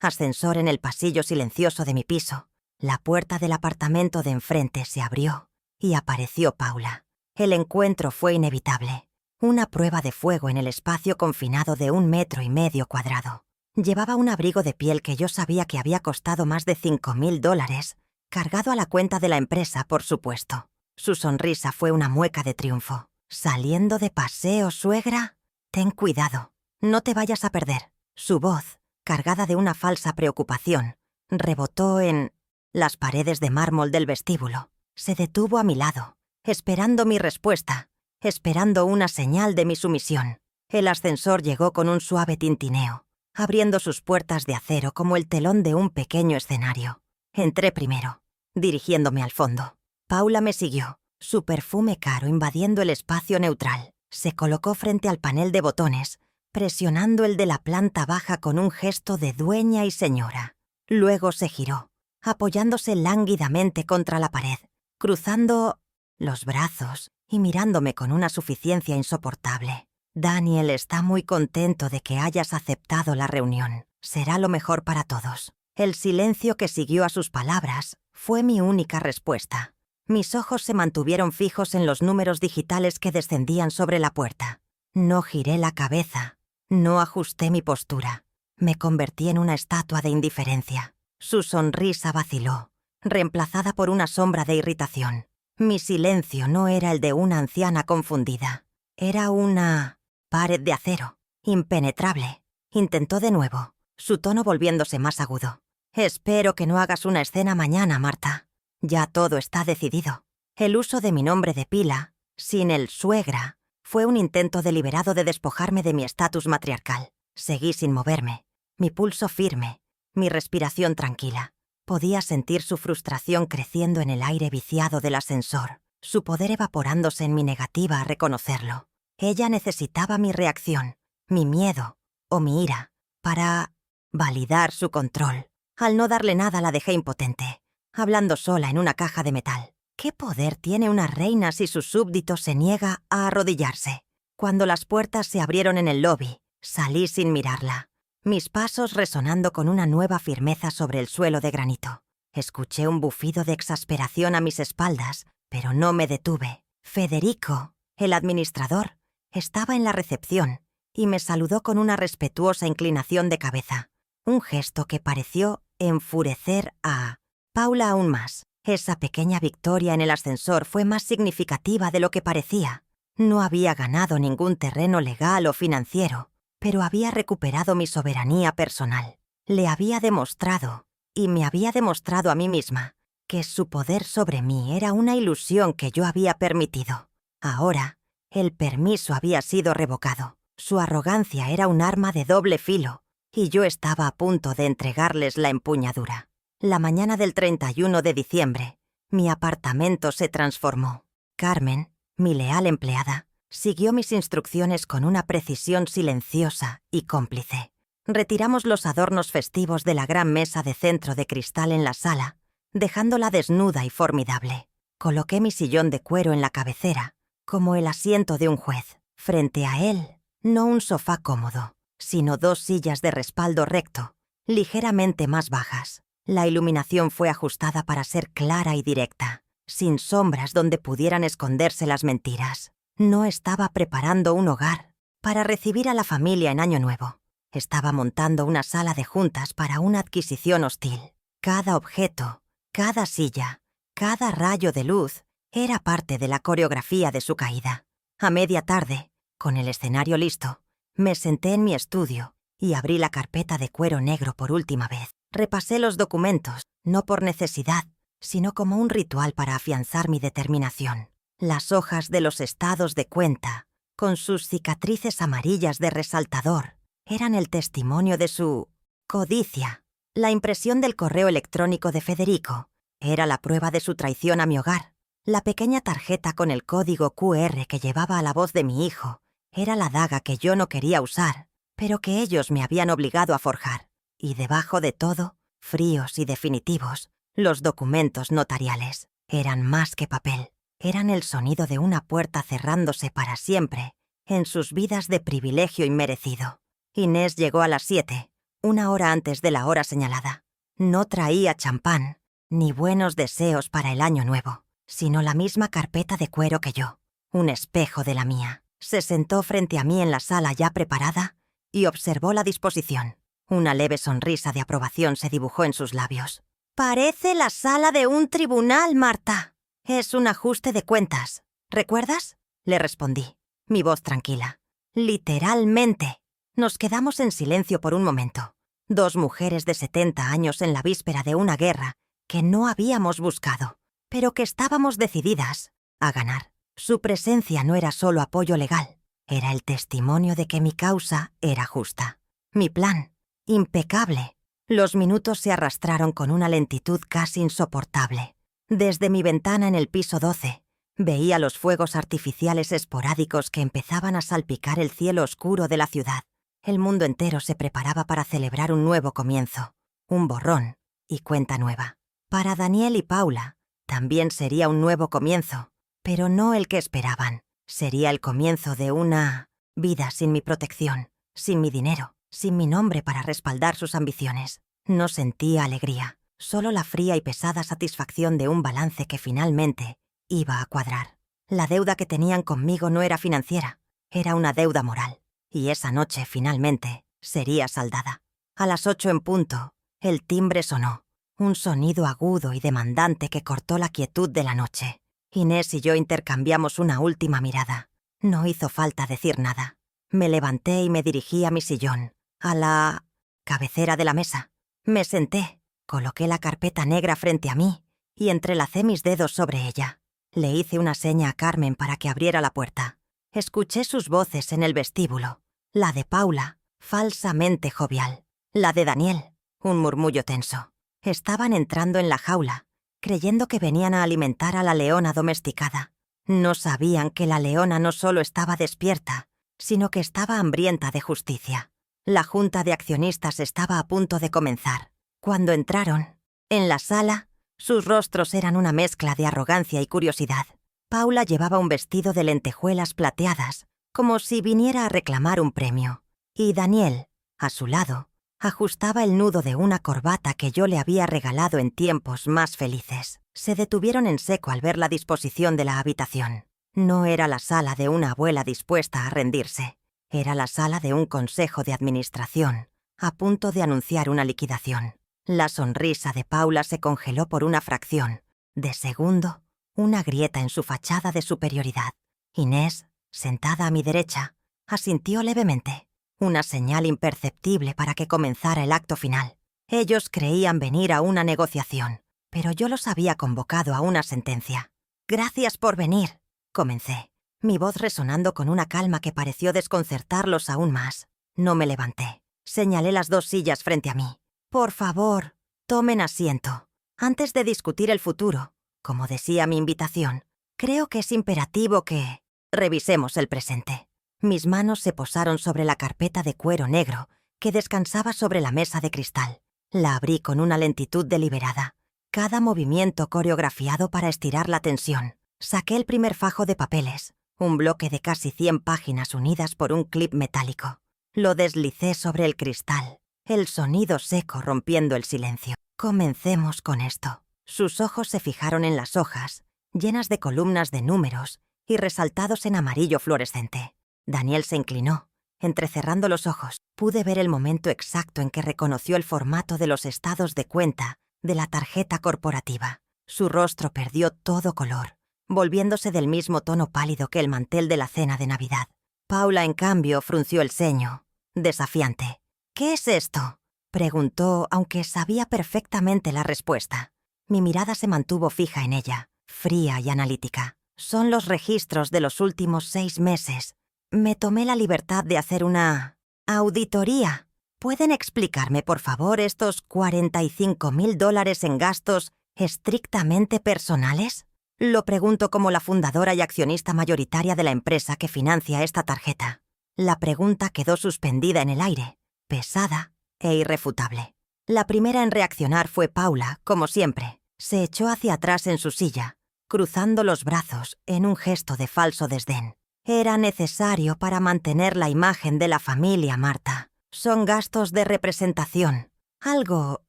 Speaker 1: ascensor en el pasillo silencioso de mi piso, la puerta del apartamento de enfrente se abrió y apareció Paula. El encuentro fue inevitable. Una prueba de fuego en el espacio confinado de 1,5 metros cuadrados. Llevaba un abrigo de piel que yo sabía que había costado más de $5,000, cargado a la cuenta de la empresa, por supuesto. Su sonrisa fue una mueca de triunfo. ¿Saliendo de paseo, suegra? Ten cuidado, no te vayas a perder. Su voz, cargada de una falsa preocupación, rebotó en las paredes de mármol del vestíbulo. Se detuvo a mi lado, esperando mi respuesta, esperando una señal de mi sumisión. El ascensor llegó con un suave tintineo, abriendo sus puertas de acero como el telón de un pequeño escenario. Entré primero, dirigiéndome al fondo. Paula me siguió, su perfume caro invadiendo el espacio neutral. Se colocó frente al panel de botones, presionando el de la planta baja con un gesto de dueña y señora. Luego se giró, apoyándose lánguidamente contra la pared, cruzando los brazos y mirándome con una suficiencia insoportable. Daniel está muy contento de que hayas aceptado la reunión. Será lo mejor para todos. El silencio que siguió a sus palabras fue mi única respuesta. Mis ojos se mantuvieron fijos en los números digitales que descendían sobre la puerta. No giré la cabeza, no ajusté mi postura. Me convertí en una estatua de indiferencia. Su sonrisa vaciló, reemplazada por una sombra de irritación. Mi silencio no era el de una anciana confundida. Era una pared de acero, impenetrable. Intentó de nuevo, su tono volviéndose más agudo. Espero que no hagas una escena mañana, Marta. Ya todo está decidido. El uso de mi nombre de pila, sin el suegra, fue un intento deliberado de despojarme de mi estatus matriarcal. Seguí sin moverme, mi pulso firme, mi respiración tranquila. Podía sentir su frustración creciendo en el aire viciado del ascensor, su poder evaporándose en mi negativa a reconocerlo. Ella necesitaba mi reacción, mi miedo o mi ira, para validar su control. Al no darle nada la dejé impotente, hablando sola en una caja de metal. ¿Qué poder tiene una reina si su súbdito se niega a arrodillarse? Cuando las puertas se abrieron en el lobby, salí sin mirarla, mis pasos resonando con una nueva firmeza sobre el suelo de granito. Escuché un bufido de exasperación a mis espaldas, pero no me detuve. Federico, el administrador, estaba en la recepción y me saludó con una respetuosa inclinación de cabeza, un gesto que pareció enfurecer a Paula aún más. Esa pequeña victoria en el ascensor fue más significativa de lo que parecía. No había ganado ningún terreno legal o financiero, pero había recuperado mi soberanía personal. Le había demostrado, y me había demostrado a mí misma, que su poder sobre mí era una ilusión que yo había permitido. Ahora, el permiso había sido revocado. Su arrogancia era un arma de doble filo, y yo estaba a punto de entregarles la empuñadura. La mañana del 31 de diciembre, mi apartamento se transformó. Carmen, mi leal empleada, siguió mis instrucciones con una precisión silenciosa y cómplice. Retiramos los adornos festivos de la gran mesa de centro de cristal en la sala, dejándola desnuda y formidable. Coloqué mi sillón de cuero en la cabecera, como el asiento de un juez. Frente a él, no un sofá cómodo, sino 2 sillas de respaldo recto, ligeramente más bajas. La iluminación fue ajustada para ser clara y directa, sin sombras donde pudieran esconderse las mentiras. No estaba preparando un hogar para recibir a la familia en Año Nuevo. Estaba montando una sala de juntas para una adquisición hostil. Cada objeto, cada silla, cada rayo de luz era parte de la coreografía de su caída. A media tarde, con el escenario listo, me senté en mi estudio y abrí la carpeta de cuero negro por última vez. Repasé los documentos, no por necesidad, sino como un ritual para afianzar mi determinación. Las hojas de los estados de cuenta, con sus cicatrices amarillas de resaltador, eran el testimonio de su codicia. La impresión del correo electrónico de Federico era la prueba de su traición a mi hogar. La pequeña tarjeta con el código QR que llevaba a la voz de mi hijo era la daga que yo no quería usar, pero que ellos me habían obligado a forjar. Y debajo de todo, fríos y definitivos, los documentos notariales. Eran más que papel. Eran el sonido de una puerta cerrándose para siempre en sus vidas de privilegio inmerecido. Inés llegó a las 7, una hora antes de la hora señalada. No traía champán, ni buenos deseos para el año nuevo, sino la misma carpeta de cuero que yo, un espejo de la mía. Se sentó frente a mí en la sala ya preparada y observó la disposición. Una leve sonrisa de aprobación se dibujó en sus labios. «Parece la sala de un tribunal, Marta. Es un ajuste de cuentas. ¿Recuerdas?», le respondí, mi voz tranquila. «Literalmente». Nos quedamos en silencio por un momento. Dos mujeres de 70 años en la víspera de una guerra que no habíamos buscado, pero que estábamos decididas a ganar. Su presencia no era solo apoyo legal, era el testimonio de que mi causa era justa. Mi plan, impecable. Los minutos se arrastraron con una lentitud casi insoportable. Desde mi ventana en el piso 12, veía los fuegos artificiales esporádicos que empezaban a salpicar el cielo oscuro de la ciudad. El mundo entero se preparaba para celebrar un nuevo comienzo, un borrón y cuenta nueva. Para Daniel y Paula también sería un nuevo comienzo, pero no el que esperaban. Sería el comienzo de una vida sin mi protección, sin mi dinero, sin mi nombre para respaldar sus ambiciones. No sentía alegría, solo la fría y pesada satisfacción de un balance que finalmente iba a cuadrar. La deuda que tenían conmigo no era financiera, era una deuda moral. Y esa noche, finalmente, sería saldada. A las 8 en punto, el timbre sonó, un sonido agudo y demandante que cortó la quietud de la noche. Inés y yo intercambiamos una última mirada. No hizo falta decir nada. Me levanté y me dirigí a mi sillón, a la cabecera de la mesa. Me senté, coloqué la carpeta negra frente a mí y entrelacé mis dedos sobre ella. Le hice una seña a Carmen para que abriera la puerta. Escuché sus voces en el vestíbulo. La de Paula, falsamente jovial. La de Daniel, un murmullo tenso. Estaban entrando en la jaula, creyendo que venían a alimentar a la leona domesticada. No sabían que la leona no solo estaba despierta, sino que estaba hambrienta de justicia. La junta de accionistas estaba a punto de comenzar. Cuando entraron, en la sala, sus rostros eran una mezcla de arrogancia y curiosidad. Paula llevaba un vestido de lentejuelas plateadas, como si viniera a reclamar un premio. Y Daniel, a su lado, ajustaba el nudo de una corbata que yo le había regalado en tiempos más felices. Se detuvieron en seco al ver la disposición de la habitación. No era la sala de una abuela dispuesta a rendirse. Era la sala de un consejo de administración, a punto de anunciar una liquidación. La sonrisa de Paula se congeló por una fracción de segundo, una grieta en su fachada de superioridad. Inés, sentada a mi derecha, asintió levemente, una señal imperceptible para que comenzara el acto final. Ellos creían venir a una negociación, pero yo los había convocado a una sentencia. «Gracias por venir», comencé, mi voz resonando con una calma que pareció desconcertarlos aún más. No me levanté. Señalé las dos sillas frente a mí. «Por favor, tomen asiento. Antes de discutir el futuro, como decía mi invitación, creo que es imperativo que revisemos el presente». Mis manos se posaron sobre la carpeta de cuero negro que descansaba sobre la mesa de cristal. La abrí con una lentitud deliberada, cada movimiento coreografiado para estirar la tensión. Saqué el primer fajo de papeles, un bloque de casi 100 páginas unidas por un clip metálico. Lo deslicé sobre el cristal, el sonido seco rompiendo el silencio. «Comencemos con esto». Sus ojos se fijaron en las hojas, llenas de columnas de números y resaltados en amarillo fluorescente. Daniel se inclinó, entrecerrando los ojos. Pude ver el momento exacto en que reconoció el formato de los estados de cuenta de la tarjeta corporativa. Su rostro perdió todo color, volviéndose del mismo tono pálido que el mantel de la cena de Navidad. Paula, en cambio, frunció el ceño, desafiante. «¿Qué es esto?», preguntó, aunque sabía perfectamente la respuesta. Mi mirada se mantuvo fija en ella, fría y analítica. Son los registros de los últimos 6 meses. Me tomé la libertad de hacer una auditoría. ¿Pueden explicarme, por favor, estos $45.000 en gastos estrictamente personales? Lo pregunto como la fundadora y accionista mayoritaria de la empresa que financia esta tarjeta. La pregunta quedó suspendida en el aire, pesada e irrefutable. La primera en reaccionar fue Paula, como siempre. Se echó hacia atrás en su silla, cruzando los brazos en un gesto de falso desdén. Era necesario para mantener la imagen de la familia, Marta. Son gastos de representación. Algo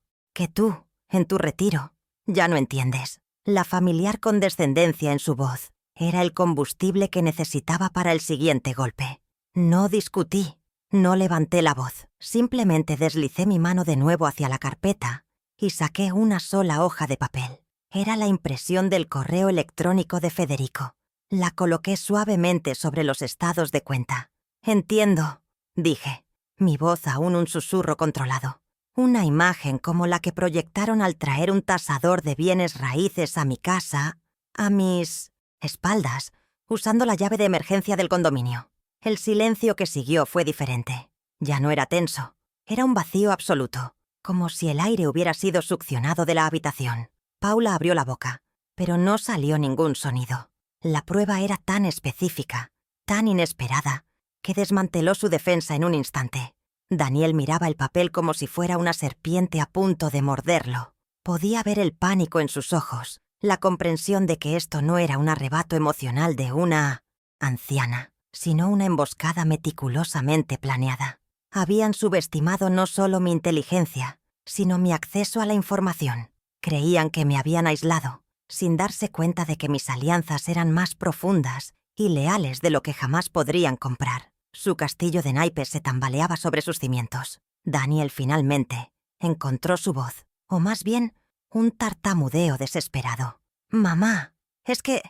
Speaker 1: que tú, en tu retiro, ya no entiendes. La familiar condescendencia en su voz era el combustible que necesitaba para el siguiente golpe. No discutí, no levanté la voz. Simplemente deslicé mi mano de nuevo hacia la carpeta y saqué una sola hoja de papel. Era la impresión del correo electrónico de Federico. La coloqué suavemente sobre los estados de cuenta. «Entiendo», dije, mi voz aún un susurro controlado. Una imagen como la que proyectaron al traer un tasador de bienes raíces a mi casa, a mis espaldas, usando la llave de emergencia del condominio. El silencio que siguió fue diferente. Ya no era tenso. Era un vacío absoluto, como si el aire hubiera sido succionado de la habitación. Paula abrió la boca, pero no salió ningún sonido. La prueba era tan específica, tan inesperada, que desmanteló su defensa en un instante. Daniel miraba el papel como si fuera una serpiente a punto de morderlo. Podía ver el pánico en sus ojos, la comprensión de que esto no era un arrebato emocional de una anciana, sino una emboscada meticulosamente planeada. Habían subestimado no solo mi inteligencia, sino mi acceso a la información. Creían que me habían aislado, sin darse cuenta de que mis alianzas eran más profundas y leales de lo que jamás podrían comprar. Su castillo de naipes se tambaleaba sobre sus cimientos. Daniel finalmente encontró su voz, o más bien, un tartamudeo desesperado. «Mamá, es que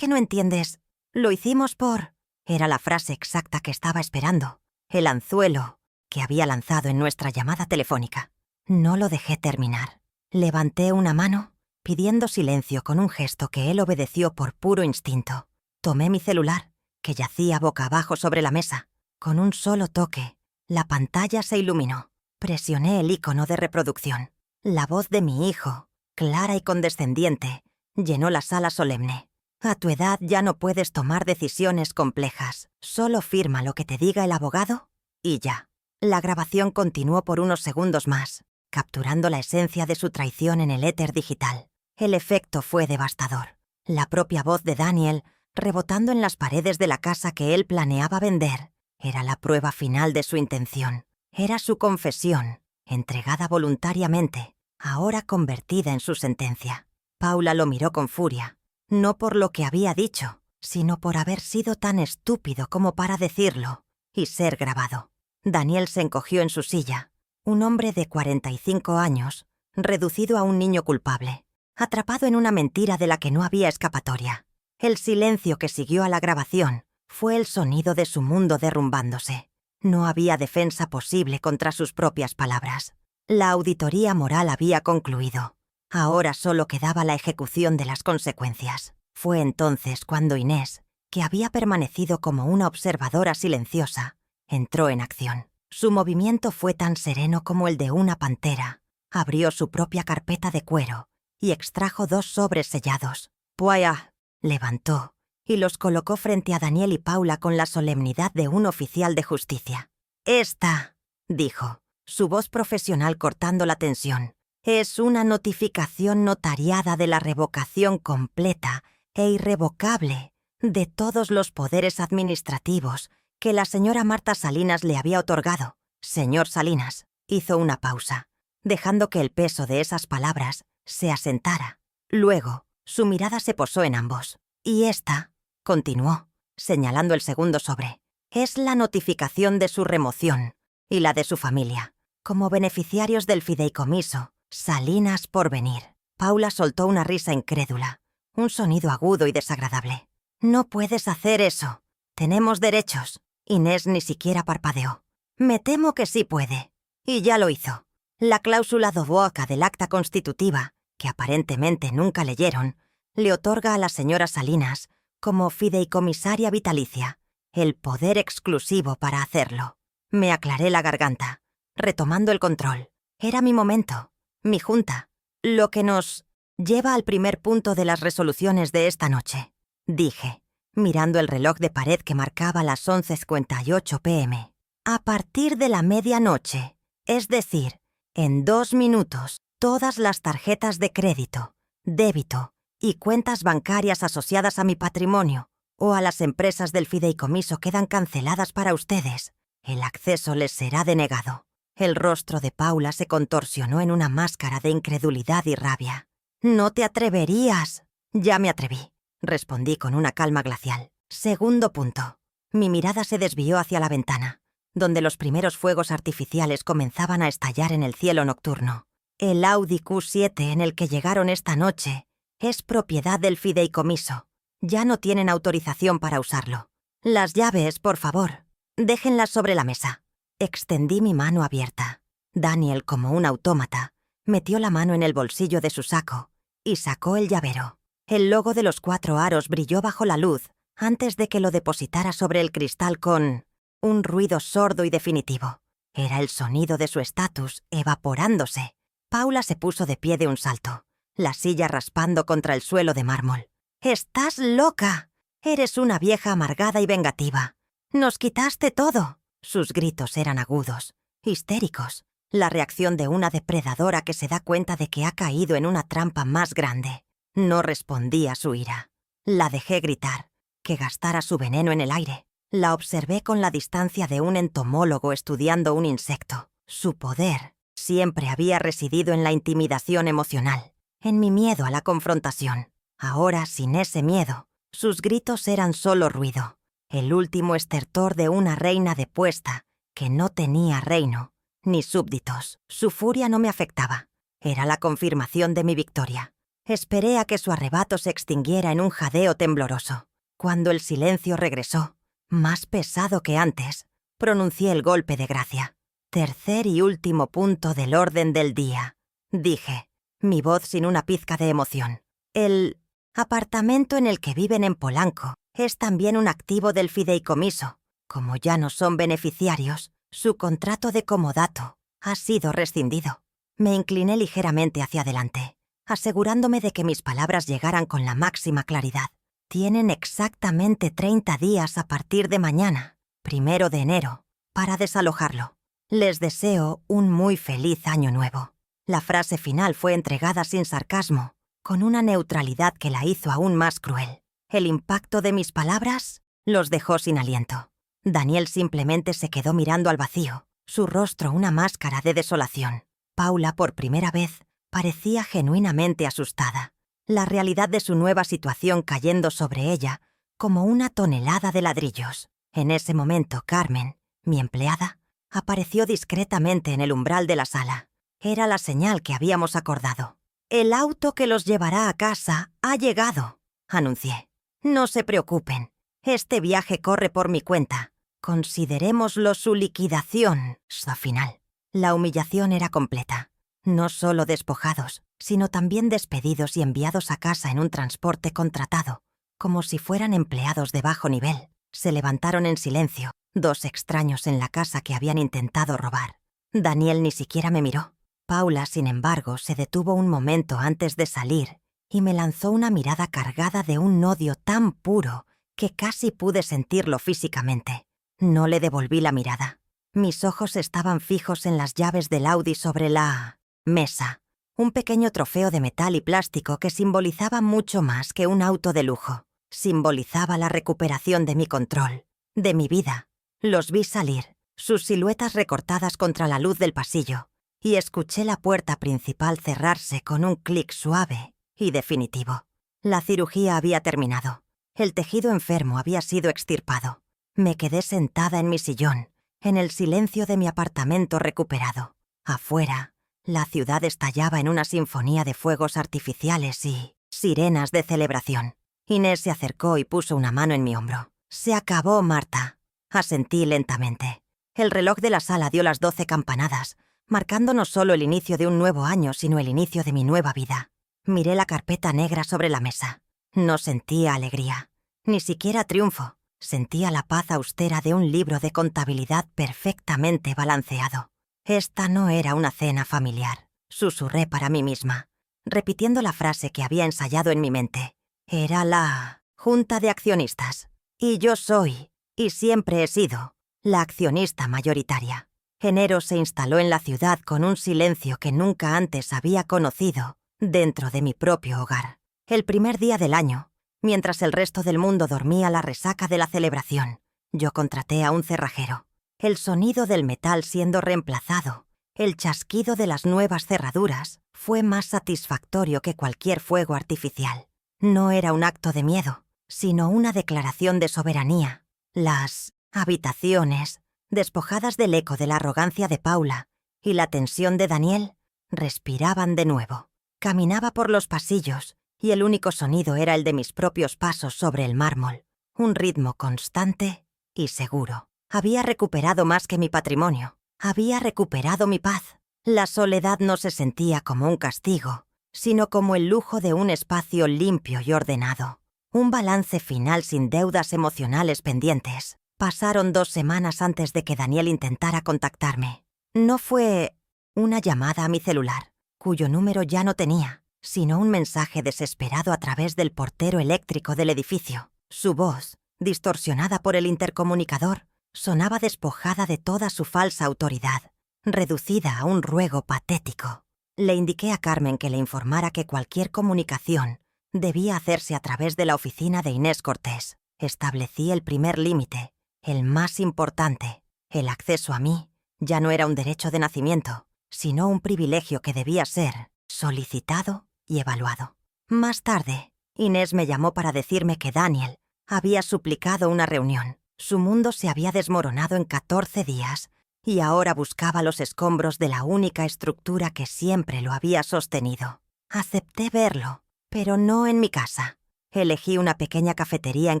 Speaker 1: no entiendes. Lo hicimos por...» Era la frase exacta que estaba esperando. El anzuelo que había lanzado en nuestra llamada telefónica. No lo dejé terminar. Levanté una mano, pidiendo silencio con un gesto que él obedeció por puro instinto. Tomé mi celular, que yacía boca abajo sobre la mesa. Con un solo toque, la pantalla se iluminó. Presioné el icono de reproducción. La voz de mi hijo, clara y condescendiente, llenó la sala solemne. «A tu edad ya no puedes tomar decisiones complejas. Solo firma lo que te diga el abogado y ya». La grabación continuó por unos segundos más, capturando la esencia de su traición en el éter digital. El efecto fue devastador. La propia voz de Daniel, rebotando en las paredes de la casa que él planeaba vender, era la prueba final de su intención. Era su confesión, entregada voluntariamente, ahora convertida en su sentencia. Paula lo miró con furia, no por lo que había dicho, sino por haber sido tan estúpido como para decirlo y ser grabado. Daniel se encogió en su silla, un hombre de 45 años, reducido a un niño culpable, atrapado en una mentira de la que no había escapatoria. El silencio que siguió a la grabación fue el sonido de su mundo derrumbándose. No había defensa posible contra sus propias palabras. La auditoría moral había concluido. Ahora solo quedaba la ejecución de las consecuencias. Fue entonces cuando Inés, que había permanecido como una observadora silenciosa, entró en acción. Su movimiento fue tan sereno como el de una pantera. Abrió su propia carpeta de cuero y extrajo 2 sobres sellados. «Puaya», levantó y los colocó frente a Daniel y Paula con la solemnidad de un oficial de justicia. «Esta», dijo, su voz profesional cortando la tensión, «es una notificación notariada de la revocación completa e irrevocable de todos los poderes administrativos que la señora Marta Salinas le había otorgado». «Señor Salinas», hizo una pausa, dejando que el peso de esas palabras se asentara. Luego, su mirada se posó en ambos. «Y esta», continuó, señalando el segundo sobre, «es la notificación de su remoción y la de su familia, como beneficiarios del fideicomiso Salinas Porvenir». Paula soltó una risa incrédula, un sonido agudo y desagradable. «No puedes hacer eso. Tenemos derechos». Inés ni siquiera parpadeó. «Me temo que sí puede». Y ya lo hizo. La cláusula do boca del acta constitutiva, que aparentemente nunca leyeron, le otorga a la señora Salinas como fideicomisaria vitalicia, el poder exclusivo para hacerlo. Me aclaré la garganta, retomando el control. Era mi momento, mi junta, lo que nos lleva al primer punto de las resoluciones de esta noche, dije, mirando el reloj de pared que marcaba las 11:58 p.m. A partir de la medianoche, es decir, en 2 minutos, todas las tarjetas de crédito, débito y cuentas bancarias asociadas a mi patrimonio o a las empresas del fideicomiso quedan canceladas para ustedes. El acceso les será denegado. El rostro de Paula se contorsionó en una máscara de incredulidad y rabia. «No te atreverías». «Ya me atreví», respondí con una calma glacial. Segundo punto. Mi mirada se desvió hacia la ventana, donde los primeros fuegos artificiales comenzaban a estallar en el cielo nocturno. El Audi Q7 en el que llegaron esta noche es propiedad del fideicomiso. Ya no tienen autorización para usarlo. Las llaves, por favor, déjenlas sobre la mesa. Extendí mi mano abierta. Daniel, como un autómata, metió la mano en el bolsillo de su saco y sacó el llavero. El logo de los 4 aros brilló bajo la luz antes de que lo depositara sobre el cristal con un ruido sordo y definitivo. Era el sonido de su estatus evaporándose. Paula se puso de pie de un salto, la silla raspando contra el suelo de mármol. «¡Estás loca! Eres una vieja amargada y vengativa. Nos quitaste todo». Sus gritos eran agudos, histéricos, la reacción de una depredadora que se da cuenta de que ha caído en una trampa más grande. No respondí a su ira. La dejé gritar, que gastara su veneno en el aire. La observé con la distancia de un entomólogo estudiando un insecto. Su poder siempre había residido en la intimidación emocional, en mi miedo a la confrontación. Ahora, sin ese miedo, sus gritos eran solo ruido. El último estertor de una reina depuesta que no tenía reino ni súbditos. Su furia no me afectaba. Era la confirmación de mi victoria. Esperé a que su arrebato se extinguiera en un jadeo tembloroso. Cuando el silencio regresó, más pesado que antes, pronuncié el golpe de gracia. «Tercer y último punto del orden del día», dije, mi voz sin una pizca de emoción. «El apartamento en el que viven en Polanco es también un activo del fideicomiso. Como ya no son beneficiarios, su contrato de comodato ha sido rescindido». Me incliné ligeramente hacia adelante, asegurándome de que mis palabras llegaran con la máxima claridad. Tienen exactamente 30 días a partir de mañana, 1 de enero, para desalojarlo. Les deseo un muy feliz año nuevo. La frase final fue entregada sin sarcasmo, con una neutralidad que la hizo aún más cruel. El impacto de mis palabras los dejó sin aliento. Daniel simplemente se quedó mirando al vacío, su rostro una máscara de desolación. Paula, por primera vez, parecía genuinamente asustada, la realidad de su nueva situación cayendo sobre ella como una tonelada de ladrillos. En ese momento, Carmen, mi empleada, apareció discretamente en el umbral de la sala. Era la señal que habíamos acordado. «El auto que los llevará a casa ha llegado», anuncié. «No se preocupen, este viaje corre por mi cuenta. Considerémoslo su liquidación final». La humillación era completa. No solo despojados, sino también despedidos y enviados a casa en un transporte contratado, como si fueran empleados de bajo nivel. Se levantaron en silencio, 2 extraños en la casa que habían intentado robar. Daniel ni siquiera me miró. Paula, sin embargo, se detuvo un momento antes de salir y me lanzó una mirada cargada de un odio tan puro que casi pude sentirlo físicamente. No le devolví la mirada. Mis ojos estaban fijos en las llaves del Audi sobre la mesa, un pequeño trofeo de metal y plástico que simbolizaba mucho más que un auto de lujo. Simbolizaba la recuperación de mi control, de mi vida. Los vi salir, sus siluetas recortadas contra la luz del pasillo, y escuché la puerta principal cerrarse con un clic suave y definitivo. La cirugía había terminado. El tejido enfermo había sido extirpado. Me quedé sentada en mi sillón, en el silencio de mi apartamento recuperado. Afuera, la ciudad estallaba en una sinfonía de fuegos artificiales y sirenas de celebración. Inés se acercó y puso una mano en mi hombro. «Se acabó, Marta», asentí lentamente. El reloj de la sala dio las 12 campanadas, marcando no solo el inicio de un nuevo año, sino el inicio de mi nueva vida. Miré la carpeta negra sobre la mesa. No sentía alegría. Ni siquiera triunfo. Sentía la paz austera de un libro de contabilidad perfectamente balanceado. Esta no era una cena familiar, susurré para mí misma, repitiendo la frase que había ensayado en mi mente. Era la junta de accionistas. Y yo soy, y siempre he sido, la accionista mayoritaria. Enero se instaló en la ciudad con un silencio que nunca antes había conocido dentro de mi propio hogar. El primer día del año, mientras el resto del mundo dormía la resaca de la celebración, yo contraté a un cerrajero. El sonido del metal siendo reemplazado, el chasquido de las nuevas cerraduras, fue más satisfactorio que cualquier fuego artificial. No era un acto de miedo, sino una declaración de soberanía. Las habitaciones, despojadas del eco de la arrogancia de Paula y la tensión de Daniel, respiraban de nuevo. Caminaba por los pasillos y el único sonido era el de mis propios pasos sobre el mármol, un ritmo constante y seguro. Había recuperado más que mi patrimonio. Había recuperado mi paz. La soledad no se sentía como un castigo, sino como el lujo de un espacio limpio y ordenado. Un balance final sin deudas emocionales pendientes. Pasaron 2 semanas antes de que Daniel intentara contactarme. No fue una llamada a mi celular, cuyo número ya no tenía, sino un mensaje desesperado a través del portero eléctrico del edificio. Su voz, distorsionada por el intercomunicador, sonaba despojada de toda su falsa autoridad, reducida a un ruego patético. Le indiqué a Carmen que le informara que cualquier comunicación debía hacerse a través de la oficina de Inés Cortés. Establecí el primer límite, el más importante. El acceso a mí ya no era un derecho de nacimiento, sino un privilegio que debía ser solicitado y evaluado. Más tarde, Inés me llamó para decirme que Daniel había suplicado una reunión. Su mundo se había desmoronado en 14 días y ahora buscaba los escombros de la única estructura que siempre lo había sostenido. Acepté verlo, pero no en mi casa. Elegí una pequeña cafetería en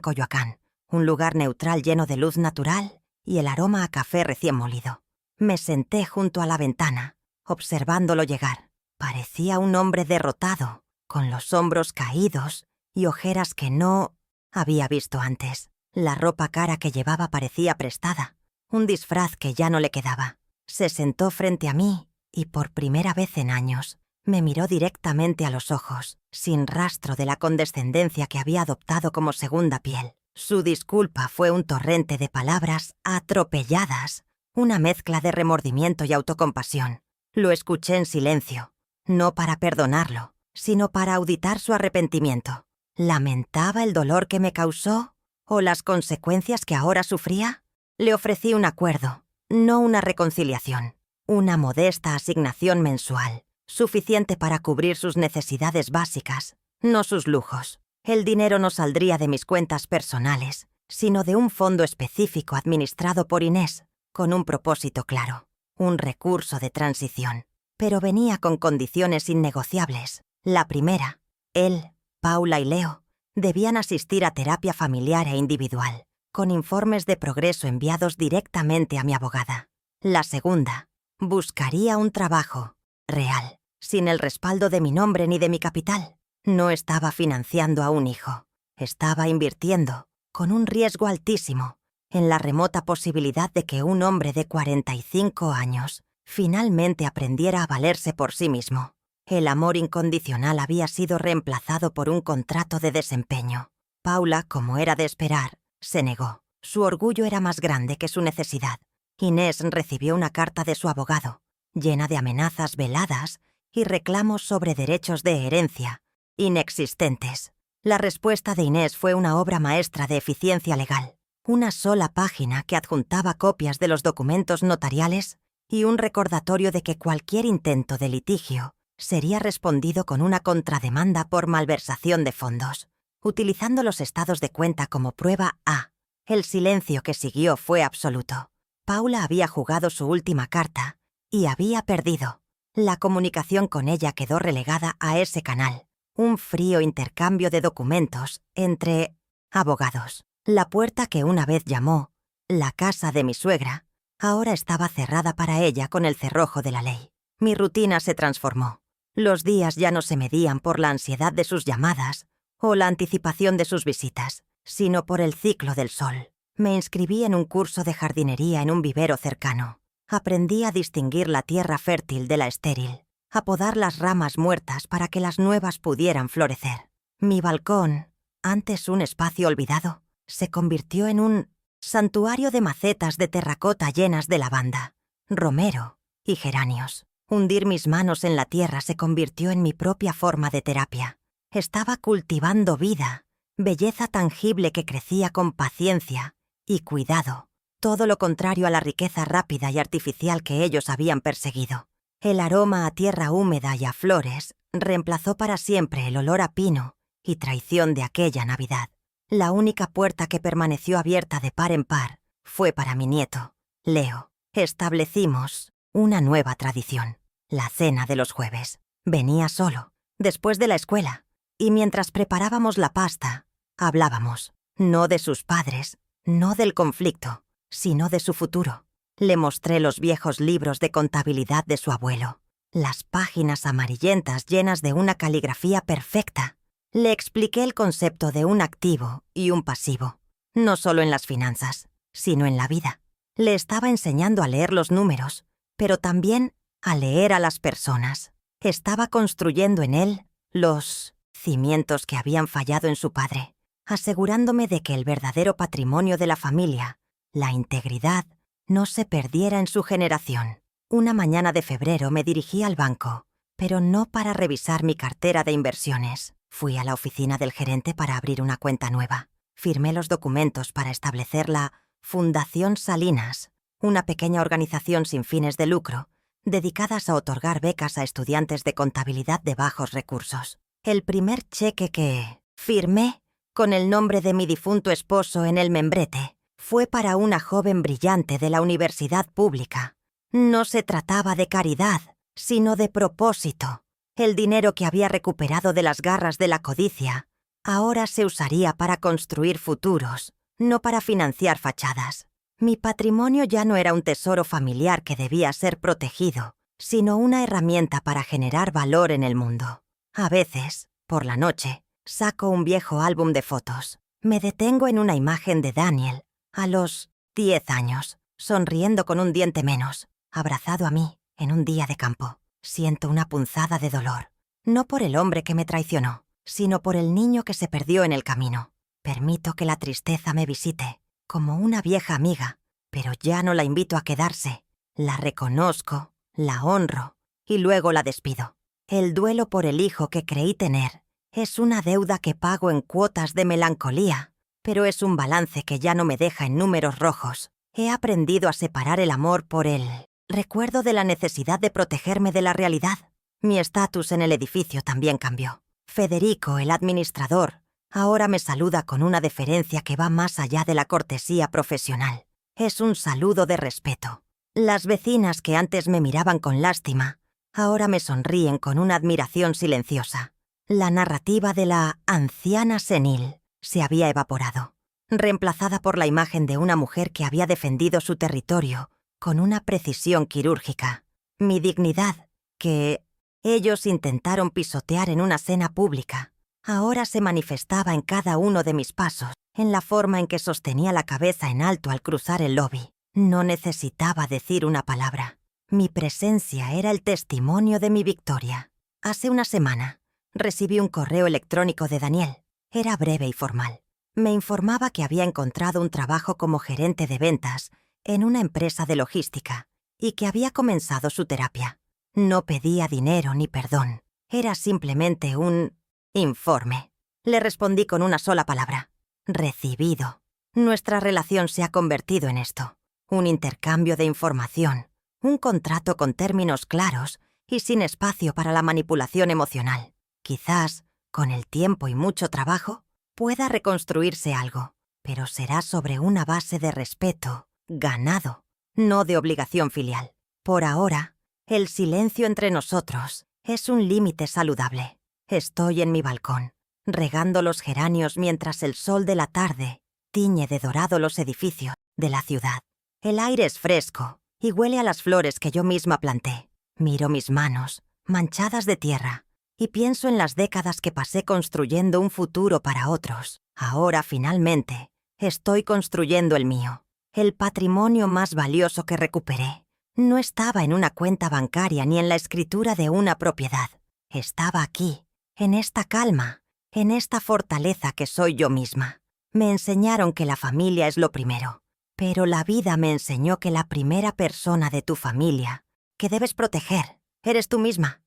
Speaker 1: Coyoacán, un lugar neutral lleno de luz natural y el aroma a café recién molido. Me senté junto a la ventana, observándolo llegar. Parecía un hombre derrotado, con los hombros caídos y ojeras que no había visto antes. La ropa cara que llevaba parecía prestada, un disfraz que ya no le quedaba. Se sentó frente a mí y por primera vez en años me miró directamente a los ojos, sin rastro de la condescendencia que había adoptado como segunda piel. Su disculpa fue un torrente de palabras atropelladas, una mezcla de remordimiento y autocompasión. Lo escuché en silencio, no para perdonarlo, sino para auditar su arrepentimiento. ¿Lamentaba el dolor que me causó o las consecuencias que ahora sufría? Le ofrecí un acuerdo, no una reconciliación, una modesta asignación mensual, suficiente para cubrir sus necesidades básicas, no sus lujos. El dinero no saldría de mis cuentas personales, sino de un fondo específico administrado por Inés, con un propósito claro, un recurso de transición. Pero venía con condiciones innegociables. La primera, él, Paula y Leo debían asistir a terapia familiar e individual, con informes de progreso enviados directamente a mi abogada. La segunda, buscaría un trabajo real, sin el respaldo de mi nombre ni de mi capital. No estaba financiando a un hijo, estaba invirtiendo, con un riesgo altísimo, en la remota posibilidad de que un hombre de 45 años finalmente aprendiera a valerse por sí mismo. El amor incondicional había sido reemplazado por un contrato de desempeño. Paula, como era de esperar, se negó. Su orgullo era más grande que su necesidad. Inés recibió una carta de su abogado, llena de amenazas veladas y reclamos sobre derechos de herencia, inexistentes. La respuesta de Inés fue una obra maestra de eficiencia legal. Una sola página que adjuntaba copias de los documentos notariales y un recordatorio de que cualquier intento de litigio sería respondido con una contrademanda por malversación de fondos, utilizando los estados de cuenta como prueba A. El silencio que siguió fue absoluto. Paula había jugado su última carta y había perdido. La comunicación con ella quedó relegada a ese canal, un frío intercambio de documentos entre abogados. La puerta que una vez llamó la casa de mi suegra ahora estaba cerrada para ella con el cerrojo de la ley. Mi rutina se transformó. Los días ya no se medían por la ansiedad de sus llamadas o la anticipación de sus visitas, sino por el ciclo del sol. Me inscribí en un curso de jardinería en un vivero cercano. Aprendí a distinguir la tierra fértil de la estéril, a podar las ramas muertas para que las nuevas pudieran florecer. Mi balcón, antes un espacio olvidado, se convirtió en un santuario de macetas de terracota llenas de lavanda, romero y geranios. Hundir mis manos en la tierra se convirtió en mi propia forma de terapia. Estaba cultivando vida, belleza tangible que crecía con paciencia y cuidado, todo lo contrario a la riqueza rápida y artificial que ellos habían perseguido. El aroma a tierra húmeda y a flores reemplazó para siempre el olor a pino y traición de aquella Navidad. La única puerta que permaneció abierta de par en par fue para mi nieto, Leo. Establecimos una nueva tradición, la cena de los jueves. Venía solo, después de la escuela, y mientras preparábamos la pasta, hablábamos, no de sus padres, no del conflicto, sino de su futuro. Le mostré los viejos libros de contabilidad de su abuelo, las páginas amarillentas llenas de una caligrafía perfecta. Le expliqué el concepto de un activo y un pasivo, no solo en las finanzas, sino en la vida. Le estaba enseñando a leer los números, pero también a leer a las personas. Estaba construyendo en él los cimientos que habían fallado en su padre, asegurándome de que el verdadero patrimonio de la familia, la integridad, no se perdiera en su generación. Una mañana de febrero me dirigí al banco, pero no para revisar mi cartera de inversiones. Fui a la oficina del gerente para abrir una cuenta nueva. Firmé los documentos para establecer la Fundación Salinas, una pequeña organización sin fines de lucro, dedicadas a otorgar becas a estudiantes de contabilidad de bajos recursos. El primer cheque que firmé, con el nombre de mi difunto esposo en el membrete, fue para una joven brillante de la universidad pública. No se trataba de caridad, sino de propósito. El dinero que había recuperado de las garras de la codicia ahora se usaría para construir futuros, no para financiar fachadas. Mi patrimonio ya no era un tesoro familiar que debía ser protegido, sino una herramienta para generar valor en el mundo. A veces, por la noche, saco un viejo álbum de fotos. Me detengo en una imagen de Daniel, a los 10 años, sonriendo con un diente menos, abrazado a mí en un día de campo. Siento una punzada de dolor, no por el hombre que me traicionó, sino por el niño que se perdió en el camino. Permito que la tristeza me visite, como una vieja amiga, pero ya no la invito a quedarse. La reconozco, la honro y luego la despido. El duelo por el hijo que creí tener es una deuda que pago en cuotas de melancolía, pero es un balance que ya no me deja en números rojos. He aprendido a separar el amor por el recuerdo de la necesidad de protegerme de la realidad. Mi estatus en el edificio también cambió. Federico, el administrador, ahora me saluda con una deferencia que va más allá de la cortesía profesional. Es un saludo de respeto. Las vecinas que antes me miraban con lástima, ahora me sonríen con una admiración silenciosa. La narrativa de la anciana senil se había evaporado, reemplazada por la imagen de una mujer que había defendido su territorio con una precisión quirúrgica. Mi dignidad, que ellos intentaron pisotear en una cena pública, ahora se manifestaba en cada uno de mis pasos, en la forma en que sostenía la cabeza en alto al cruzar el lobby. No necesitaba decir una palabra. Mi presencia era el testimonio de mi victoria. Hace una semana, recibí un correo electrónico de Daniel. Era breve y formal. Me informaba que había encontrado un trabajo como gerente de ventas en una empresa de logística y que había comenzado su terapia. No pedía dinero ni perdón. Era simplemente un informe. Le respondí con una sola palabra. Recibido. Nuestra relación se ha convertido en esto. Un intercambio de información. Un contrato con términos claros y sin espacio para la manipulación emocional. Quizás, con el tiempo y mucho trabajo, pueda reconstruirse algo, pero será sobre una base de respeto, ganado, no de obligación filial. Por ahora, el silencio entre nosotros es un límite saludable. Estoy en mi balcón, regando los geranios mientras el sol de la tarde tiñe de dorado los edificios de la ciudad. El aire es fresco y huele a las flores que yo misma planté. Miro mis manos, manchadas de tierra, y pienso en las décadas que pasé construyendo un futuro para otros. Ahora, finalmente, estoy construyendo el mío, el patrimonio más valioso que recuperé. No estaba en una cuenta bancaria ni en la escritura de una propiedad. Estaba aquí, en esta calma, en esta fortaleza que soy yo misma. Me enseñaron que la familia es lo primero, pero la vida me enseñó que la primera persona de tu familia que debes proteger eres tú misma.